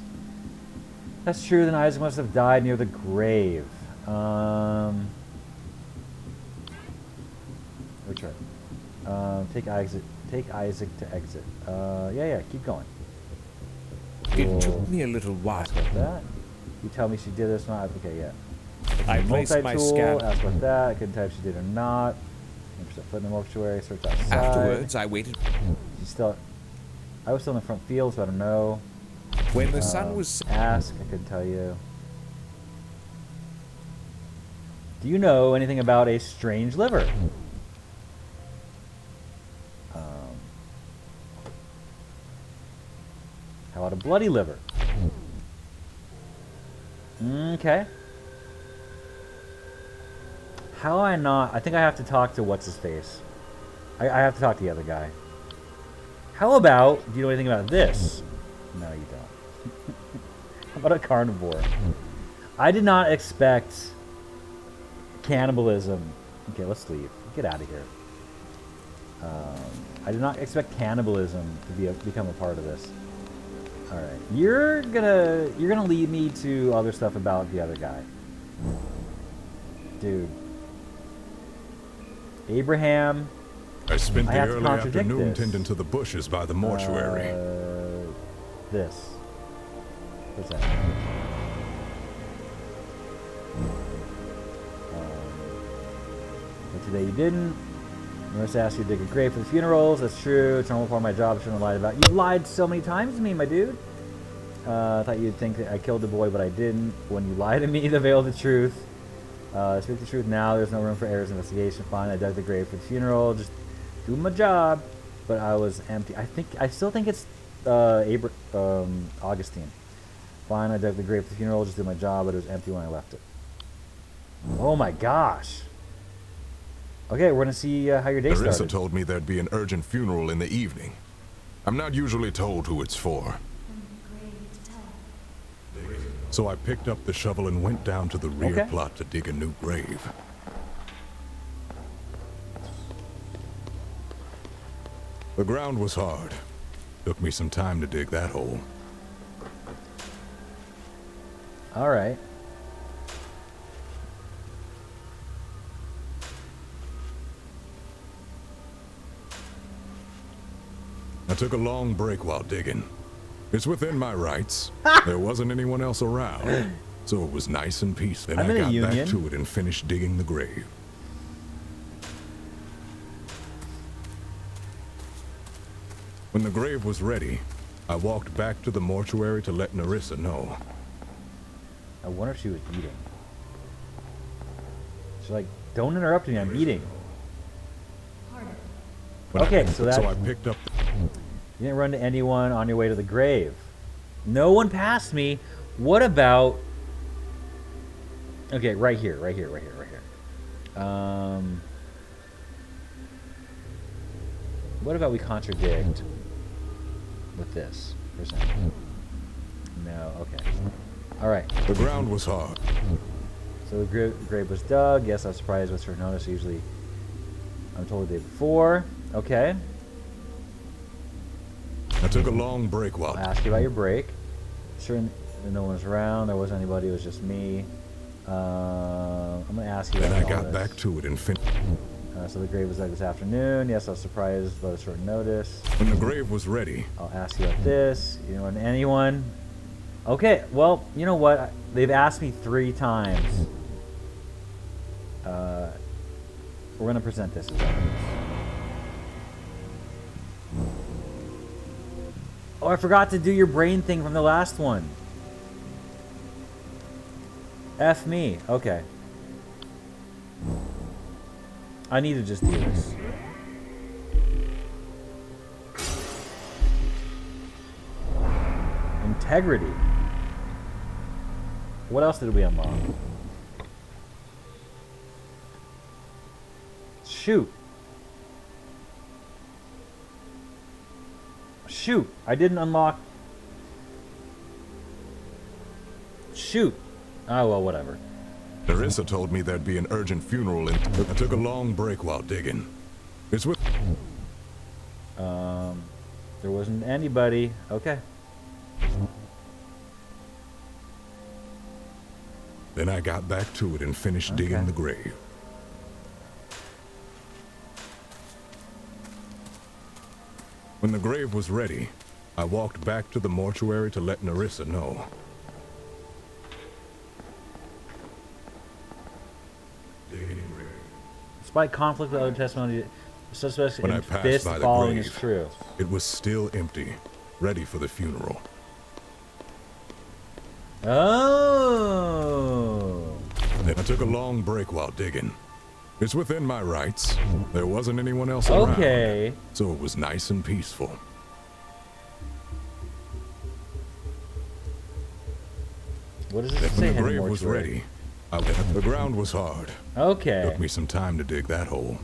That's true, then Isaac must have died near the grave. Return. Take Isaac to exit. Yeah, keep going. It took me a little while. Ask about that. You tell me she did this or not. Okay, yeah. I placed my scan. Ask about that. I couldn't tell if she did or not. Foot in the mortuary. Search outside. Afterwards, I waited. She's still. I was still in the front field, so I don't know. When the sun was. Ask. I couldn't tell you. Do you know anything about a strange liver? How about a bloody liver? Okay. How I not? I think I have to talk to what's his face. I have to talk to the other guy. How about? Do you know anything about this? No, you don't. How about a carnivore? I did not expect cannibalism. Okay, let's leave. Get out of here. I did not expect cannibalism to become a part of this. All right, you're gonna lead me to other stuff about the other guy, dude. Abraham. I spent the early afternoon tending to the bushes by the mortuary. This. What's that? But today you didn't. I must ask you to dig a grave for the funerals. That's true. It's a normal part of my job. I shouldn't have lied about it. You lied so many times to me, my dude. I thought you'd think that I killed the boy, but I didn't. When you lie to me, the veil of the truth. Speak the truth now. There's no room for errors in investigation. Fine, I dug the grave for the funeral. Just do my job. But I was empty. I still think it's Augustine. Fine, I dug the grave for the funeral. Just did my job, but it was empty when I left it. Oh my gosh. Okay, we're gonna see how your day started. Marissa told me there'd be an urgent funeral in the evening. I'm not usually told who it's for. So I picked up the shovel and went down to the rear plot to dig a new grave. The ground was hard. Took me some time to dig that hole. All right. I took a long break while digging. It's within my rights. There wasn't anyone else around, so it was nice and peaceful. Then I got back to it and finished digging the grave. When the grave was ready, I walked back to the mortuary to let Narissa know. I wonder if she was eating. She's like, don't interrupt me, I'm eating. Okay, so I picked up. You didn't run to anyone on your way to the grave. No one passed me. What about? Okay, right here. What about we contradict with this? No. Okay. All right. The ground was hard. So the grave was dug. Yes, I was surprised with her notice. Usually, I'm told the day before. Okay. I took a long break while. I'll ask you about your break. Sure. No one was around. There wasn't anybody. It was just me. I'm gonna ask you. Then I got back to it and finished. So the grave was like this afternoon. Yes, I was surprised by the short notice. When the grave was ready, I'll ask you about this. You know, anyone? Okay. Well, you know what? They've asked me 3 times. We're gonna present this as evidence. Oh, I forgot to do your brain thing from the last one. F me. Okay. I need to just do this. Integrity. What else did we unlock? Shoot. Shoot. I didn't unlock. Shoot. Oh, well, whatever. Nerissa told me there'd be an urgent funeral and I took a long break while digging. It's with... There wasn't anybody. Okay. Then I got back to it and finished digging the grave. When the grave was ready, I walked back to the mortuary to let Nerissa know. Despite conflict with other testimony, suspects when I in passed this by the following grave, is true. It was still empty, ready for the funeral. Oh. Then I took a long break while digging. It's within my rights. There wasn't anyone else around, so it was nice and peaceful. What does this say? When the grave was ready, the ground was hard. Okay. Took me some time to dig that hole.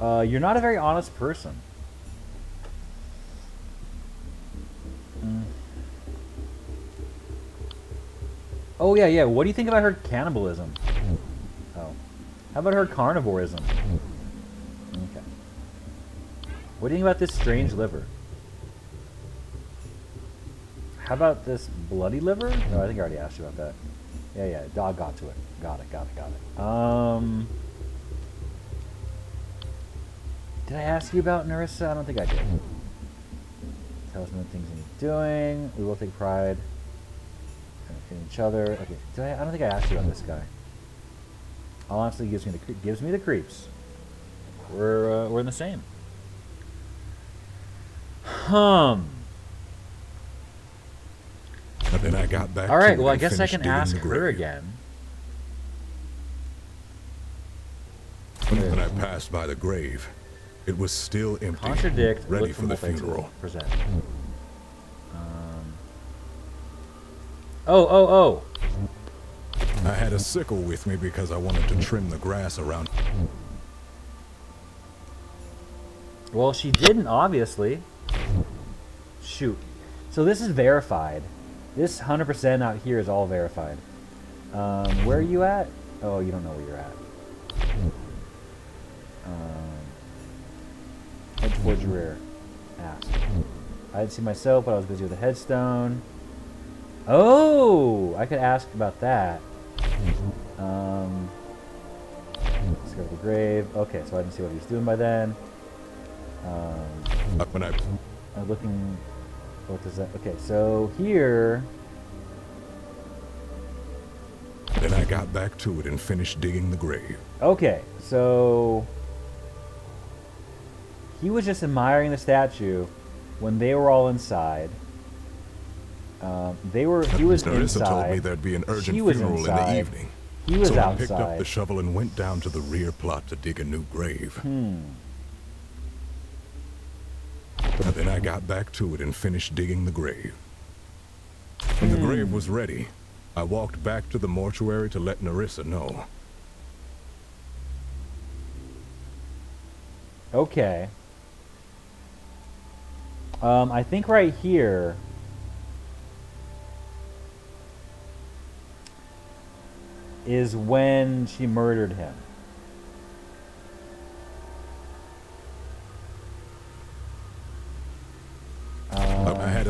You're not a very honest person. Oh, yeah. What do you think about her cannibalism? Oh. How about her carnivorism? Okay. What do you think about this strange liver? How about this bloody liver? No, I think I already asked you about that. Yeah. Dog got to it. Got it. Did I ask you about Nerissa? I don't think I did. Tell us what things he's doing. We will take pride in each other. Okay. I don't think I asked you about this guy. Honestly, gives me the creeps. We're in the same. And then I got back. All right. Well, I guess I can ask her again. When I passed by the grave, it was still empty. Contradict. Ready for the funeral. Present. Oh. I had a sickle with me because I wanted to trim the grass around. Well, she didn't, obviously. Shoot. So this is verified. This 100% out here is all verified. Where are you at? Oh, you don't know where you're at. Head towards your rear. Ask. I didn't see myself, but I was busy with a headstone. Oh! I could ask about that. Let's go to the grave. Okay, so I didn't see what he was doing by then. I'm looking... What does that... Okay, so here... Then I got back to it and finished digging the grave. Okay, so... He was just admiring the statue when they were all inside. He was Nerissa inside. told me there'd be an urgent She was funeral inside. in the evening. He was so outside. I picked up the shovel and went down to the rear plot to dig a new grave. And then I got back to it and finished digging the grave. When the grave was ready, I walked back to the mortuary to let Nerissa know. Okay. I think right here... is when she murdered him.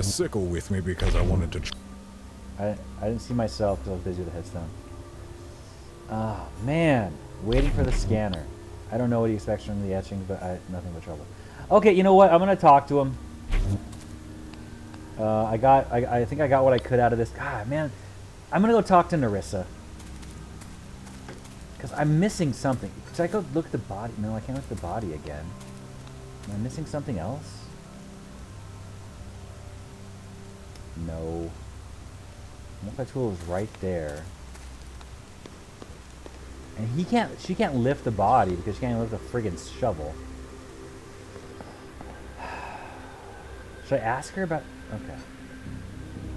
sickle with me because I wanted to... I didn't see myself because I was busy with the headstone. Ah, man. Waiting for the scanner. I don't know what he expects from the etchings, but nothing but trouble. Okay, you know what? I'm going to talk to him. I think I got what I could out of this. God, man. I'm going to go talk to Nerissa. Because I'm missing something. Should I go look at the body? No, I can't look at the body again. Am I missing something else? No. Multi-tool is right there. And she can't lift the body because she can't lift the friggin' shovel. Should I ask her about... Okay.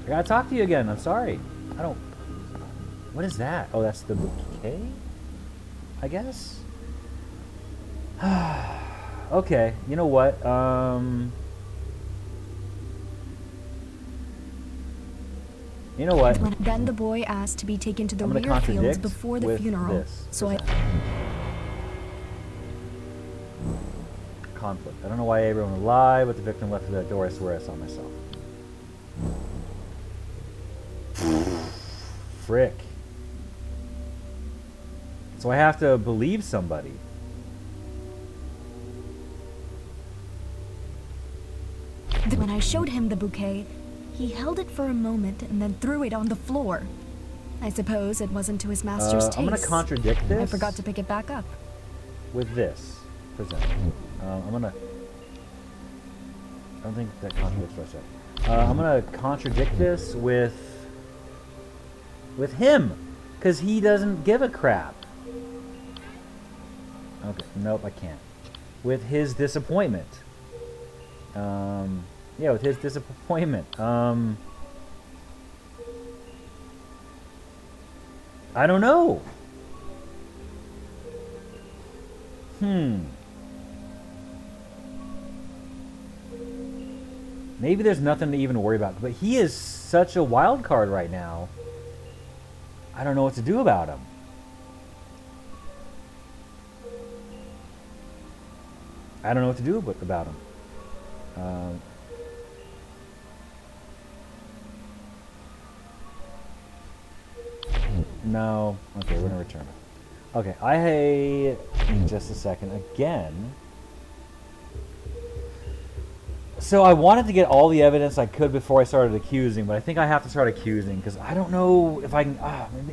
I gotta talk to you again. I'm sorry. I don't... What is that? Oh, that's the bouquet? I guess? Okay. You know what? You know what? Then the boy asked to be taken to the rear fields before the funeral. So conflict. I don't know why everyone would lie, but the victim left that door. I swear I saw myself. Frick. So I have to believe somebody. When I showed him the bouquet, he held it for a moment and then threw it on the floor. I suppose it wasn't to his master's taste. I'm going to contradict this. I forgot to pick it back up. With this. Present. I'm going to... I don't think that contradicts what I said. I'm going to contradict this with him. Because he doesn't give a crap. Okay, nope, I can't. With his disappointment. Yeah, with his disappointment. I don't know. Maybe there's nothing to even worry about. But he is such a wild card right now. I don't know what to do about him. I don't know what to do about him. No. Okay, we're going to return it. Okay, just a second. Again. So I wanted to get all the evidence I could before I started accusing, but I think I have to start accusing because I don't know if I can...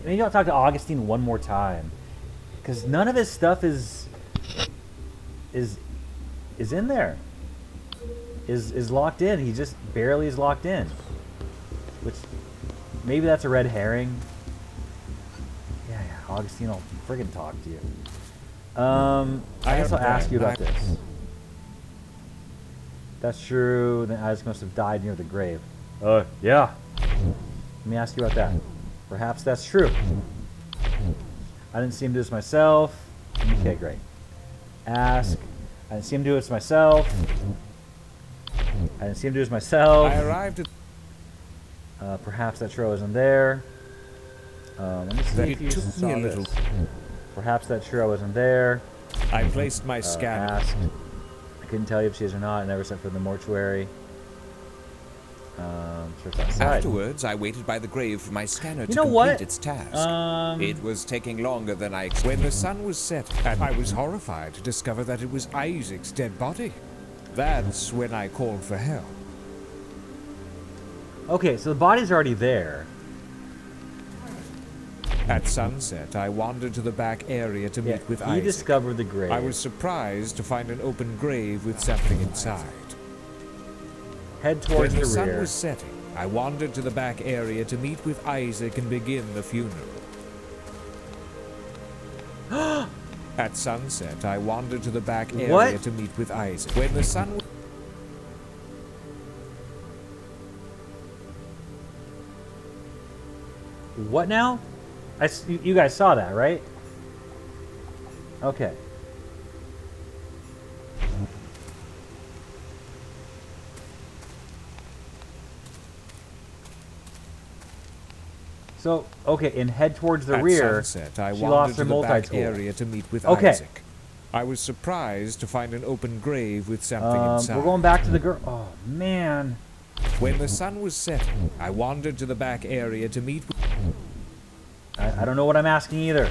maybe I'll talk to Augustine one more time. Because none of his stuff is in there. Is locked in. He just barely is locked in. Which, maybe that's a red herring. Yeah, Augustine, I'll friggin' talk to you. I guess I'll ask you about this. That's true. Then Isaac must have died near the grave. Yeah. Let me ask you about that. Perhaps that's true. I didn't see him do this myself. Okay, great. Ask. I didn't see him do this myself. I didn't see him do this myself. I arrived at... perhaps that trio isn't there. Let me see if you saw this. Perhaps that trio isn't there. I placed my scanner. Ask. I couldn't tell you if she is or not. I never sent for the mortuary. Sure it's outside. Afterwards, I waited by the grave for my scanner to complete its task. It was taking longer than I expected. When the sun was set, I was horrified to discover that it was Isaac's dead body. That's when I called for help. Okay, so the body's already there. At sunset, I wandered to the back area to meet with Isaac. He discovered the grave. I was surprised to find an open grave with something inside. Head towards the rear. When the sun was setting, I wandered to the back area to meet with Isaac and begin the funeral. At sunset, I wandered to the back area to meet with Isaac. When the sun... What now? You guys saw that, right? Okay. So, okay, and head towards the rear. Sunset, I she wandered lost her to the back multi-tool. area to meet with Isaac. I was surprised to find an open grave with something inside. We're going back to the girl. Oh, man. When the sun was setting, I wandered to the back area to meet with... I don't know what I'm asking either.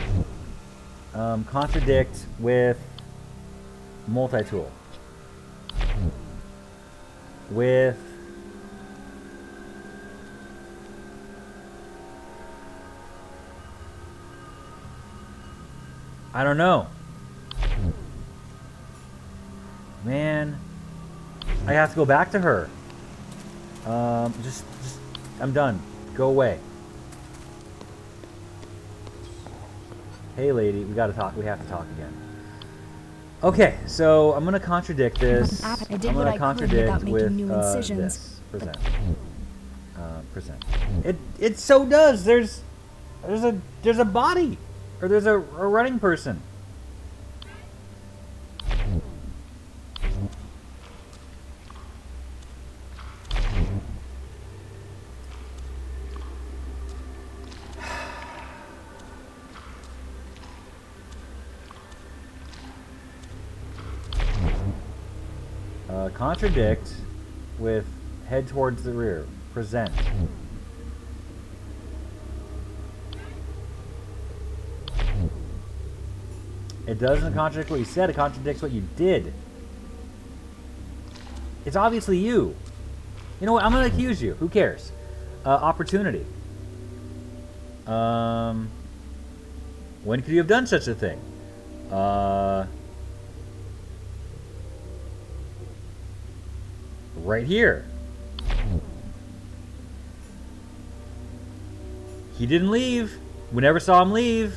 Contradict with multi-tool. With... I don't know. Man, I have to go back to her. Just, I'm done. Go away. Hey, lady, we gotta talk. We have to talk again. Okay, so I'm gonna contradict this. I did what I could without making new incisions. This. Present. Present. It so does. There's a body, or there's a running person. Contradict with head towards the rear. Present. It doesn't contradict what you said, it contradicts what you did. It's obviously you. You know what? I'm going to accuse you. Who cares? Opportunity. When could you have done such a thing? Right here. He didn't leave. We never saw him leave.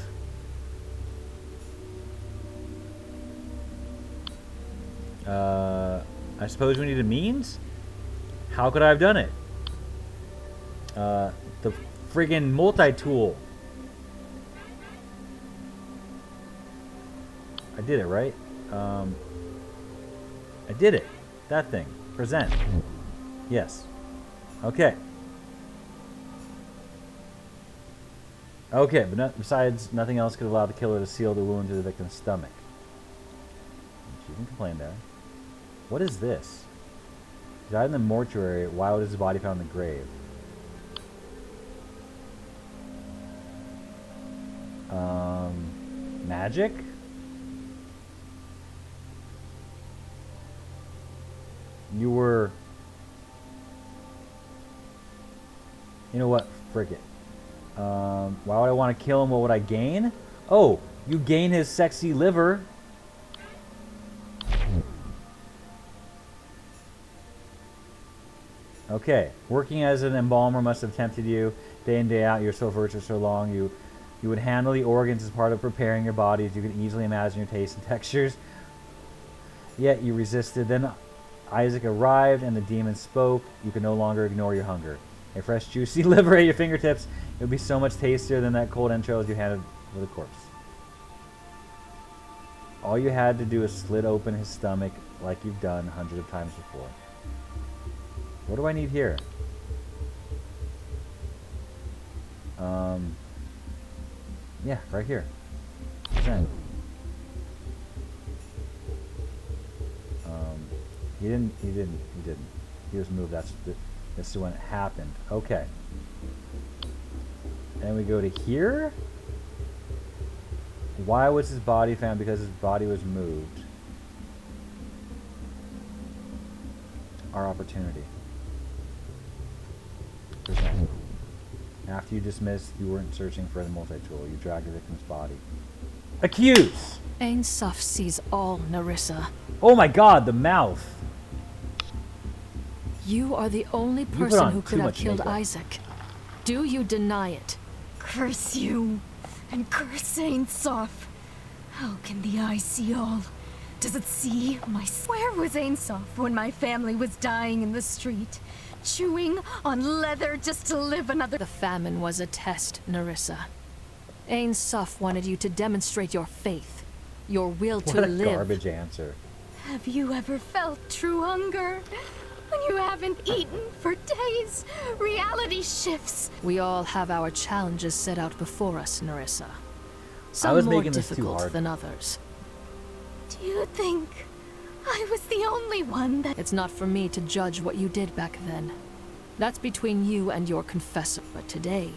I suppose we need a means? How could I have done it? The friggin' multi-tool. I did it, right? I did it. That thing. Present. Yes. Okay. Okay, but besides, nothing else could allow the killer to seal the wound to the victim's stomach. She can complain there. What is this? He died in the mortuary. Why was his body found in the grave? Magic? You were... You know what? Frick it. Why would I want to kill him? What would I gain? Oh, you gain his sexy liver. Okay. Working as an embalmer must have tempted you day in, day out. You're so virtuous so long. You would handle the organs as part of preparing your bodies. You can easily imagine your tastes and textures. Yet you resisted. Then Isaac arrived and the demon spoke. You could no longer ignore your hunger. A fresh, juicy liver at your fingertips. It would be so much tastier than that cold entrails you handed with a corpse. All you had to do is slit open his stomach like you've done hundreds of times before. What do I need here? Yeah, right here. Present. He didn't. He was moved. That's when it happened. Okay. And we go to here. Why was his body found? Because his body was moved. Our opportunity. Present. After you dismissed, you weren't searching for the multi-tool. You dragged the victim's body. Accuse! Ain Suf sees all, Nerissa. Oh my god, the mouth! You are the only person who could have killed Isaac. Do you deny it? Curse you, and curse Ain Suf. How can the eye see all? Does it see my... Where was Ain Suf when my family was dying in the street? Chewing on leather just to live another... The famine was a test, Nerissa. Ain Suf wanted you to demonstrate your faith, your will to live. What a garbage answer. Have you ever felt true hunger? When you haven't eaten for days, reality shifts. We all have our challenges set out before us, Nerissa. Some more difficult than others. Do you think I was the only one that... It's not for me to judge what you did back then. That's between you and your confessor. But today,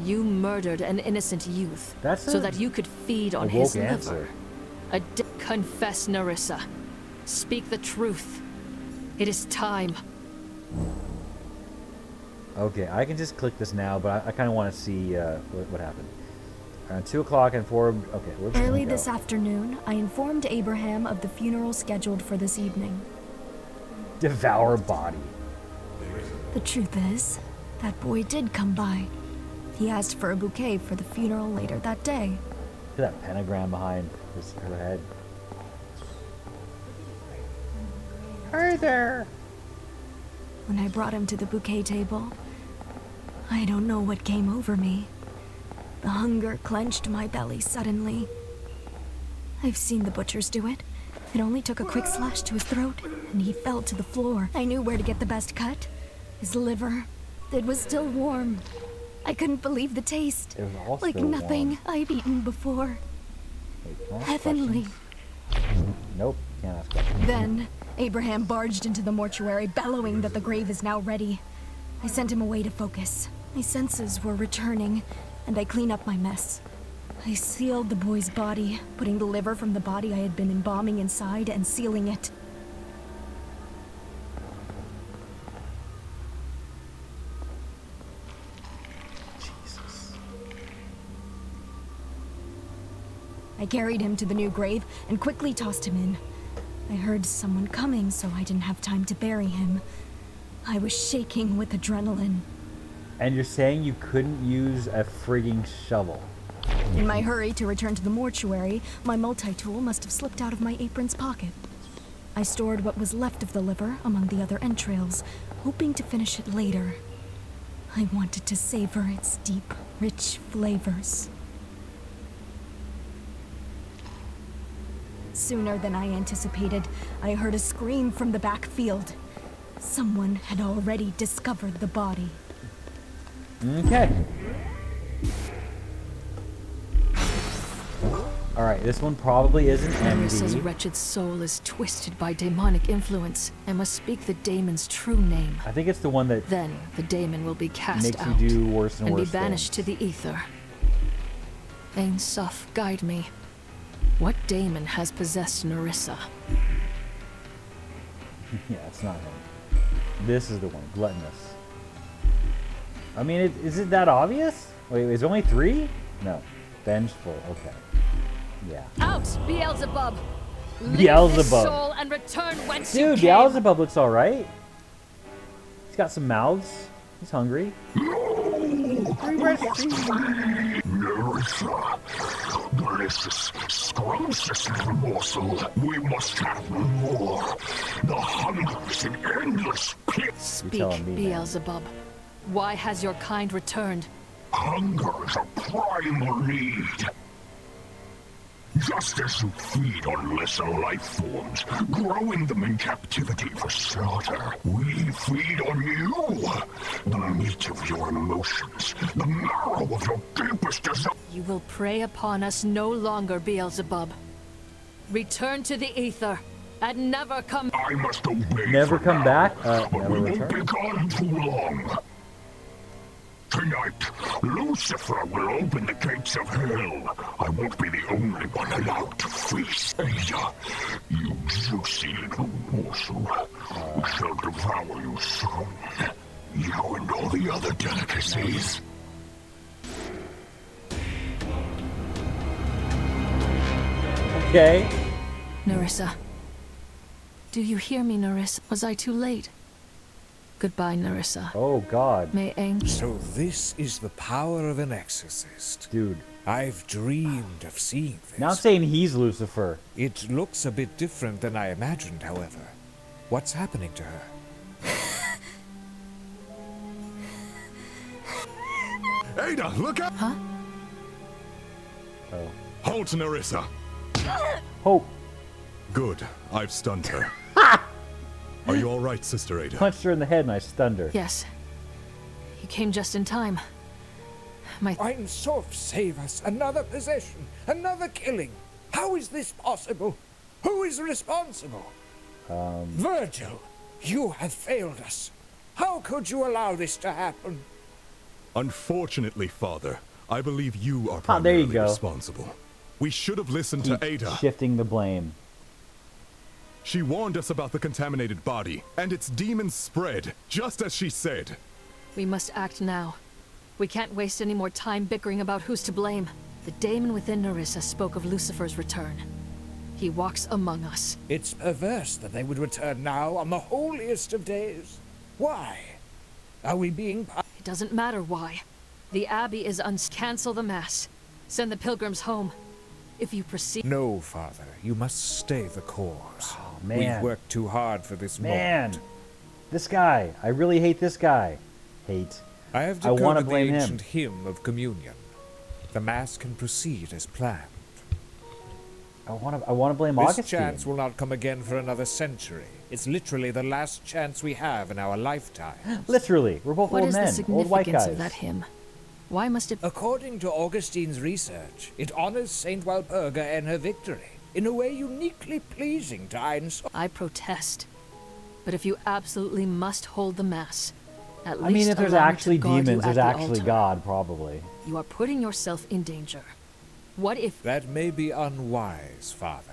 you murdered an innocent youth so that you could feed on his liver. Confess, Nerissa. Speak the truth. It is time. Okay, I can just click this now, but I kind of want to see what happened. 2 o'clock and 4. Okay, we're just early this afternoon, I informed Abraham of the funeral scheduled for this evening. Devour body. The truth is, that boy did come by. He asked for a bouquet for the funeral later that day. Look at that pentagram behind her head. Hey there! When I brought him to the bouquet table, I don't know what came over me. The hunger clenched my belly suddenly. I've seen the butchers do it. It only took a quick slash to his throat, and he fell to the floor. I knew where to get the best cut. His liver. It was still warm. I couldn't believe the taste. It was all like still nothing warm. I've eaten before. Wait, Heavenly. Nope, can't ask questions. Then, Abraham barged into the mortuary, bellowing that the grave is now ready. I sent him away to focus. My senses were returning, and I cleaned up my mess. I sealed the boy's body, putting the liver from the body I had been embalming inside and sealing it. Jesus. I carried him to the new grave and quickly tossed him in. I heard someone coming, so I didn't have time to bury him. I was shaking with adrenaline. And you're saying you couldn't use a frigging shovel? In my hurry to return to the mortuary, my multi-tool must have slipped out of my apron's pocket. I stored what was left of the liver among the other entrails, hoping to finish it later. I wanted to savor its deep, rich flavors. Sooner than I anticipated, I heard a scream from the backfield. Someone had already discovered the body. Okay. Alright, this one probably isn't Nerissa's empty. wretched soul is twisted by demonic influence. I must speak the daemon's true name. I think it's the one that Then the daemon will be cast makes out you do worse and and be worse banished to the ether. Ain Suf, guide me. What daemon has possessed Nerissa? Yeah, it's not him. This is the one, gluttonous. I mean, is it that obvious? Wait, is there only 3? No. Vengeful, okay. Yeah. Out, Beelzebub! Beelzebub. Leave this soul and return whence you Dude, came. Beelzebub looks alright. He's got some mouths. He's hungry. Nerissa, delicious, scrumptious little morsel. We must have more. The hunger is an endless pit. Speak, telling me, man. Beelzebub. Why has your kind returned? Hunger is a primal need. Just as you feed on lesser life forms, growing them in captivity for slaughter, we feed on you. The meat of your emotions, the marrow of your deepest desire. You will prey upon us no longer, Beelzebub. Return to the ether and never come. I must obey. Never for come now, back? but Never we won't return? be gone too long. Tonight, Lucifer will open the gates of hell. I won't be the only one allowed to feast. Ada, you juicy little morsel. We shall devour you soon. You and all the other delicacies. Okay. Nerissa. Do you hear me, Nerissa? Was I too late? Goodbye, Nerissa. Oh, God. May Aang... So this is the power of an exorcist. Dude. I've dreamed of seeing this. Now I'm saying he's Lucifer. It looks a bit different than I imagined, however. What's happening to her? Ada, look out! Huh? Oh. Halt, Nerissa. Hope. Good. I've stunned her. Are you all right, Sister Ada? Punched her in the head and I stunned her. Yes. You came just in time. Ein Sof, save us! Another possession! Another killing! How is this possible? Who is responsible? Virgil, you have failed us. How could you allow this to happen? Unfortunately, Father, I believe you are there you primarily go. responsible. We should have listened to Ada. Shifting the blame. She warned us about the contaminated body, and its demons spread, just as she said. We must act now. We can't waste any more time bickering about who's to blame. The daemon within Nerissa spoke of Lucifer's return. He walks among us. It's perverse that they would return now on the holiest of days. Why? Are we being... It doesn't matter why. The Abbey is cancel the Mass. Send the pilgrims home. If you proceed... No, Father. You must stay the course. Oh, man. We've worked too hard for this moment. This guy. I really hate this guy. I have decoded the ancient hymn of communion. The Mass can proceed as planned. I want to blame Augustine. This chance will not come again for another century. It's literally the last chance we have in our lifetime. Literally. We're both old men. What is the old white guys. significance of that hymn? Why must it... According to Augustine's research, it honors Saint Walpurga and her victory in a way uniquely pleasing to Ein Sof. I protest. But if you absolutely must hold the Mass, at least I mean, if there's actually demons, there's actually altar. God, probably. You are putting yourself in danger. What if... That may be unwise, Father.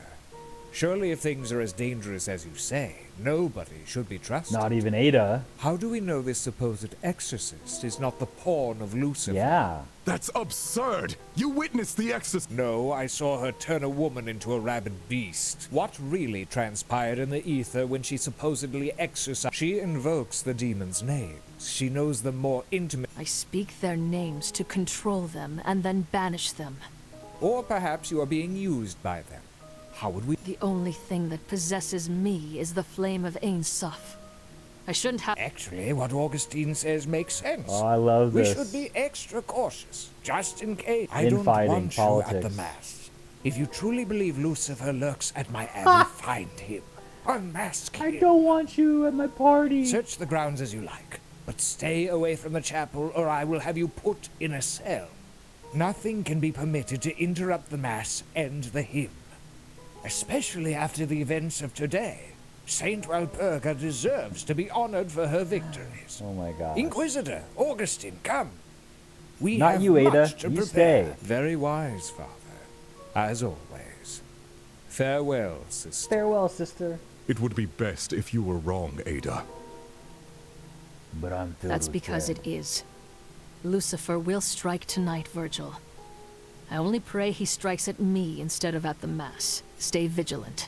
Surely if things are as dangerous as you say, nobody should be trusted. Not even Ada. How do we know this supposed exorcist is not the pawn of Lucifer? Yeah. That's absurd! You witnessed the exorcism. No, I saw her turn a woman into a rabid beast. What really transpired in the ether when she supposedly exorcised? She invokes the demon's names. She knows them more intimately. I speak their names to control them and then banish them. Or perhaps you are being used by them. How would we... The only thing that possesses me is the flame of Ein Sof. I shouldn't have... Actually, what Augustine says makes sense. Oh, I love this. We should be extra cautious, just in case. I Infighting, don't want politics. you at the Mass. If you truly believe Lucifer lurks at my abbey, find him. Unmask him. I don't want you at my party. Search the grounds as you like, but stay away from the chapel or I will have you put in a cell. Nothing can be permitted to interrupt the Mass and the hymn. Especially after the events of today. Saint Walpurga deserves to be honored for her victories. Oh my God. Inquisitor, Augustine, come. We Not have you, Ada. much to You prepare. stay. Very wise, Father. As always. Farewell, sister. Farewell, sister. It would be best if you were wrong, Ada. But I'm filled That's with because dread. it is. Lucifer will strike tonight, Virgil. I only pray he strikes at me instead of at the Mass. Stay vigilant.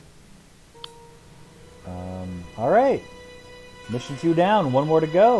All right. Mission 2 down. One more to go.